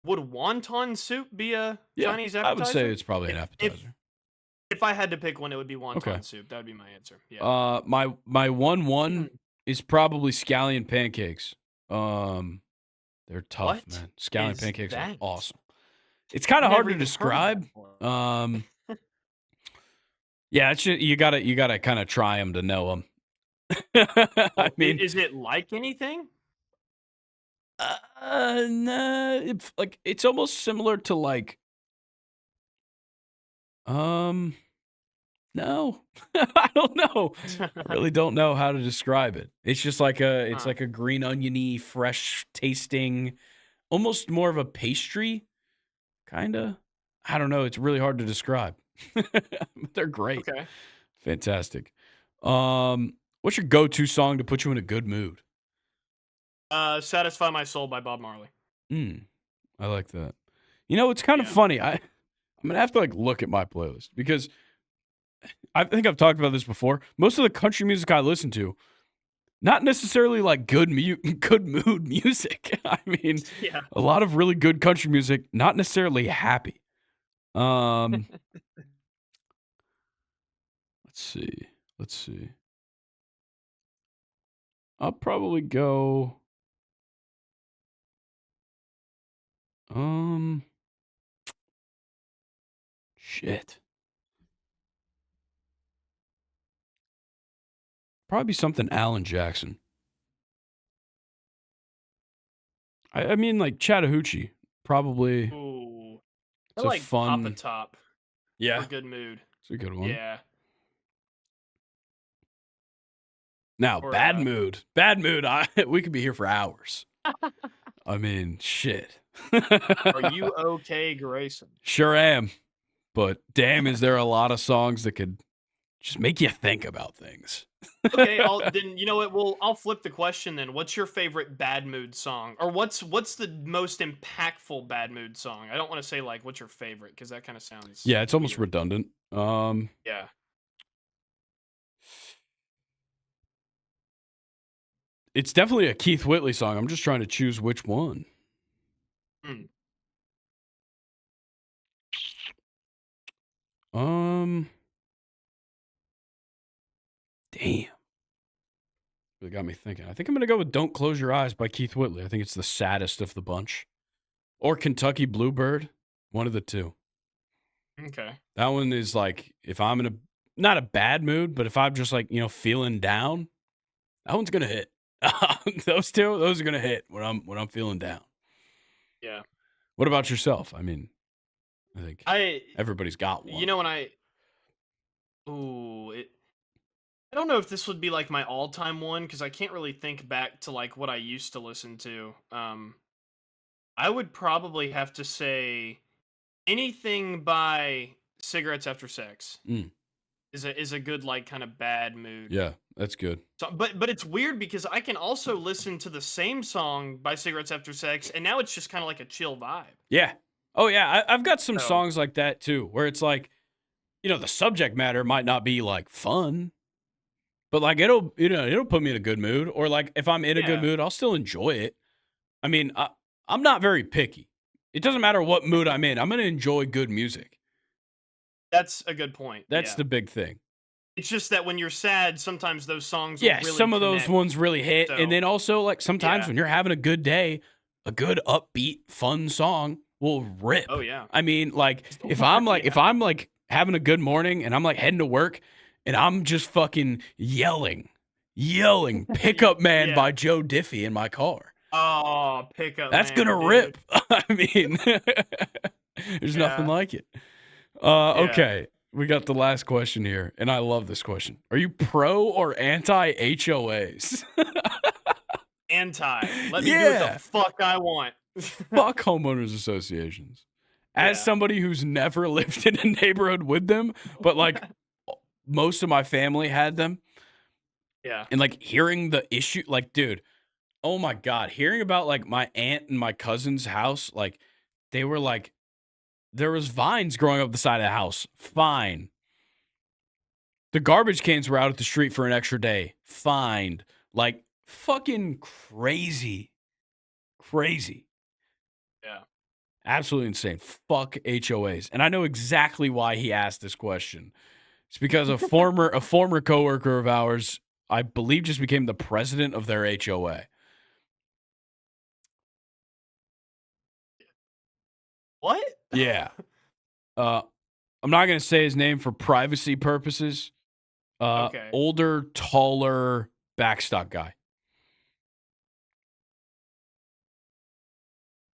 Would wonton soup be a Chinese appetizer? I would say it's probably an appetizer. If I had to pick one, it would be wonton soup. That would be my answer. Yeah. My 1-1 is probably scallion pancakes. They're tough, man. Scallion pancakes are awesome. It's kind of hard to describe. Yeah, it's just, you gotta kind of try them to know them. I mean, is it like anything? No, it's almost similar to like, no, I don't know. I really don't know how to describe it. It's just like like a green oniony, fresh tasting, almost more of a pastry, kind of. I don't know. It's really hard to describe. But they're great. Okay. Fantastic. What's your go-to song to put you in a good mood? Satisfy My Soul by Bob Marley. I like that. It's kind of funny. I'm going to have to look at my playlist because I think I've talked about this before. Most of the country music I listen to, not necessarily good mood music. I mean, a lot of really good country music, not necessarily happy. Let's see. I'll probably go. Shit. Probably something Alan Jackson. I mean, like Chattahoochee. Probably. Ooh. It's a fun. Papa Top. Yeah. For good mood. It's a good one. Yeah. Now, bad mood. Bad mood. We could be here for hours. I mean, shit. Are you okay, Grayson? Sure am. But damn, is there a lot of songs that could just make you think about things. Okay, then you know what? I'll flip the question then. What's your favorite bad mood song, or what's the most impactful bad mood song? I don't want to say what's your favorite because that kind of sounds. Yeah, it's almost redundant. Yeah. It's definitely a Keith Whitley song. I'm just trying to choose which one. Damn. Really got me thinking. I think I'm going to go with Don't Close Your Eyes by Keith Whitley. I think it's the saddest of the bunch. Or Kentucky Bluebird. One of the two. Okay. That one is like, if I'm in a, not a bad mood, but if I'm just like, feeling down, that one's going to hit. Those are going to hit when I'm feeling down. Yeah. What about yourself? I mean, I think everybody's got one. You know, when I don't know if this would be like my all-time one because I can't really think back to like what I used to listen to. I would probably have to say anything by Cigarettes After Sex is a good like kind of bad mood. Yeah, that's good. So, but it's weird because I can also listen to the same song by Cigarettes After Sex, and now it's just kind of like a chill vibe. Yeah. Oh yeah, I've got some So- songs like that too, where it's like, the subject matter might not be like fun, but like it'll put me in a good mood, or like if I'm in a good Yeah. mood, I'll still enjoy it. I mean, I'm not very picky. It doesn't matter what mood I'm in. I'm going to enjoy good music. That's a good point. That's yeah. the big thing. It's just that when you're sad, sometimes those songs will Yeah, really some of those connect. ones really hit, So- and then also like sometimes Yeah. when you're having a good day, a good upbeat, fun song will rip. Oh yeah. I mean, like if I'm like having a good morning and I'm like heading to work and I'm just fucking yelling "Pickup Man" Yeah. by Joe Diffie in my car. Oh, Pickup That's Man, gonna dude. rip. I mean, there's nothing Yeah. like it. Okay, we got the last question here, and I love this question. Are you pro or anti HOAs? Anti. Let me do Yeah. what the fuck I want. Fuck homeowners associations. As Yeah. somebody who's never lived in a neighborhood with them, but like most of my family had them, Yeah. and like hearing the issue, like, dude, oh my God, hearing about like my aunt and my cousin's house, like they were like, there was vines growing up the side of the house. Fine. The garbage cans were out at the street for an extra day. Fine. Like fucking crazy. Crazy. Yeah. Absolutely insane. Fuck HOAs. And I know exactly why he asked this question. It's because a former coworker of ours, I believe, just became the president of their HOA. What? Yeah. I'm not going to say his name for privacy purposes. Okay. Older, taller, backstop guy.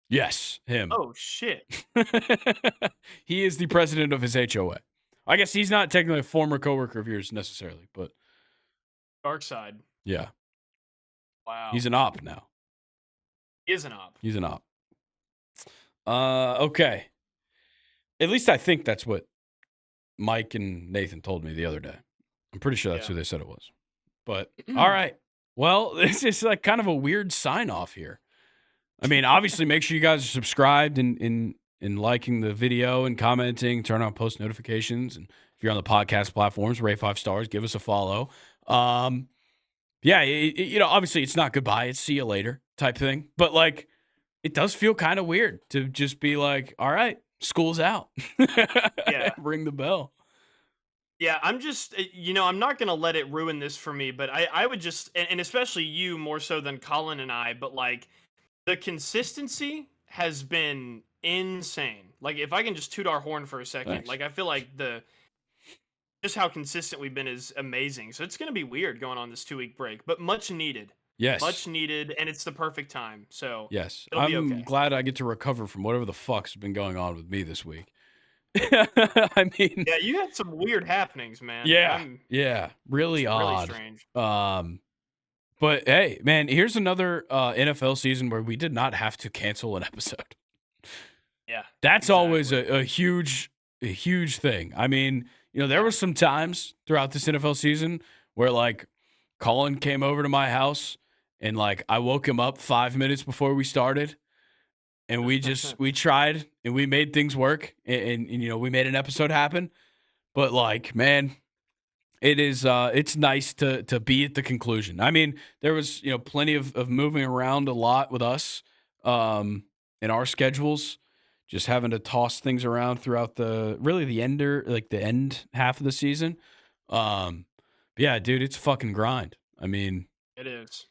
Yes, him. Oh shit. He is the president of his HOA. I guess he's not technically a former coworker of yours necessarily, but Dark side. yeah, Wow. he's an op now. He is an op. He's an op. Okay. At least I think that's what Mike and Nathan told me the other day. I'm pretty sure that's who they said it was. But all right. Well, this is like kind of a weird sign off here. I mean, obviously, make sure you guys are subscribed and liking the video and commenting, turn on post notifications. And if you're on the podcast platforms, rate 5 stars, give us a follow. Yeah, obviously it's not goodbye, it's see you later type thing. But like, it does feel kind of weird to just be like, all right, school's out. Yeah. Ring the bell. Yeah, I'm just, I'm not going to let it ruin this for me, but I would just, and especially you more so than Colin and I, but like the consistency has been insane. Like if I can just toot our horn for a second, Thanks. like I feel like just how consistent we've been is amazing. So it's going to be weird going on this 2-week break, but much needed. Yes. Much needed, and it's the perfect time. So Yes. it'll be I'm okay. glad I get to recover from whatever the fuck's been going on with me this week. I mean, Yeah, you had some weird happenings, man. yeah, really odd. Really strange. But hey, man, here's another NFL season where we did not have to cancel an episode. Yeah, That's always a huge thing. I mean, there were some times throughout this NFL season where like Colin came over to my house and like I woke him up 5 minutes before we started. And we tried and we made things work and we made an episode happen. But like, man, it's nice to be at the conclusion. I mean, there was, plenty of moving around a lot with us in our schedules, just having to toss things around throughout the end half of the season. But yeah, dude, it's a fucking grind. I mean, It is.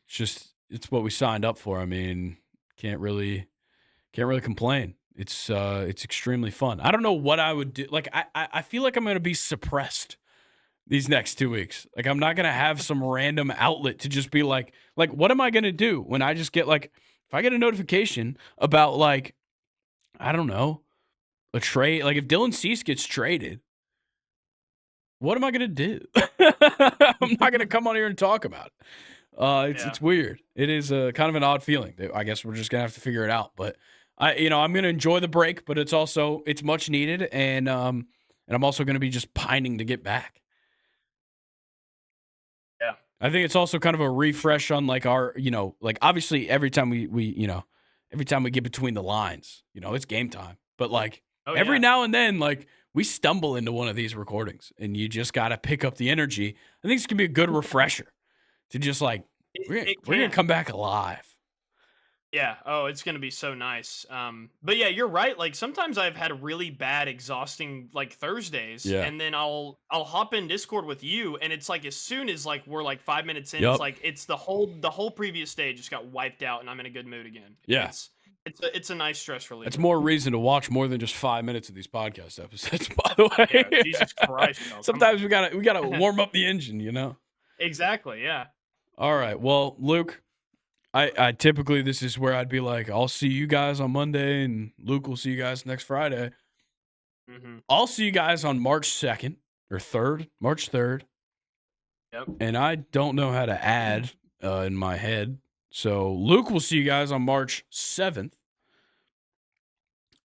It's what we signed up for. I mean, can't really complain. It's extremely fun. I don't know what I would do. Like I feel like I'm gonna be suppressed these next 2 weeks. Like I'm not gonna have some random outlet to just be like what am I gonna do when I just get like if I get a notification about like I don't know a trade, like if Dylan Cease gets traded, what am I gonna do? I'm not gonna come on here and talk about it. Yeah. It's weird. It is a kind of an odd feeling. I guess we're just gonna have to figure it out. But I'm gonna enjoy the break, but it's much needed, and I'm also gonna be just pining to get back. Yeah. I think it's also kind of a refresh on like our, like obviously every time every time we get between the lines, it's game time. But like every now and then, like we stumble into one of these recordings and you just got to pick up the energy. I think this can be a good refresher to just like, we're going to come back alive. Yeah. Oh, it's gonna be so nice. But yeah, you're right. Like sometimes I've had really bad, exhausting like Thursdays, Yeah. and then I'll hop in Discord with you, and it's like as soon as like we're like 5 minutes in, Yep. it's like it's the whole previous day just got wiped out, and I'm in a good mood again. Yeah. It's a nice stress reliever. It's more reason to watch more than just 5 minutes of these podcast episodes, by the way. Yeah, Jesus Christ. No, Sometimes we gotta warm up the engine, Exactly. Yeah. All right. Well, Luke, I typically this is where I'd be like, I'll see you guys on Monday, and Luke will see you guys next Friday. Mm-hmm. I'll see you guys on March 2nd or 3rd, March 3rd. Yep. And I don't know how to add in my head. So Luke will see you guys on March 7th.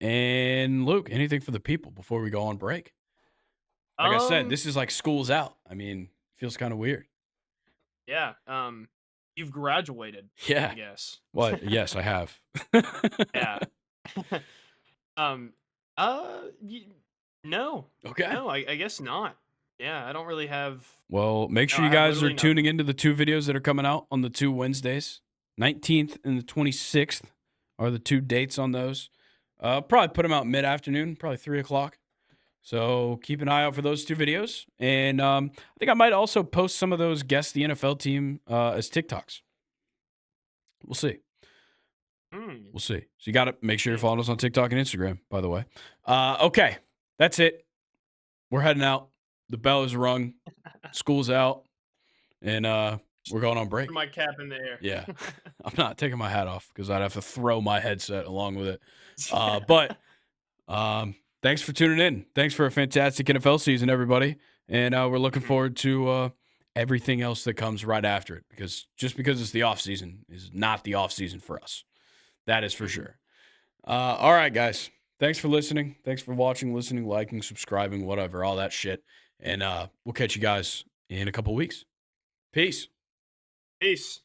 And Luke, anything for the people before we go on break? Like I said, this is like school's out. I mean, feels kind of weird. Yeah. You've graduated. Yeah. I guess. Well, yes, I have. Yeah. No. Okay. No, I guess not. Yeah, I don't really have. Well, make sure you guys are tuning into the 2 videos that are coming out on the 2 Wednesdays. 19th and the 26th are the 2 dates on those. Probably put them out mid-afternoon, probably 3 o'clock. So keep an eye out for those 2 videos. And I think I might also post some of those Guess the NFL Team as TikToks. We'll see. We'll see. So you got to make sure you're following us on TikTok and Instagram, by the way. Okay, that's it. We're heading out. The bell is rung. School's out. And we're going on break. Put my cap in the air. Yeah. I'm not taking my hat off because I'd have to throw my headset along with it. But thanks for tuning in. Thanks for a fantastic NFL season, everybody. And we're looking forward to everything else that comes right after it, because just because it's the off season is not the off season for us. That is for sure. All right, guys. Thanks for listening. Thanks for watching, listening, liking, subscribing, whatever, all that shit. And we'll catch you guys in a couple weeks. Peace. Peace.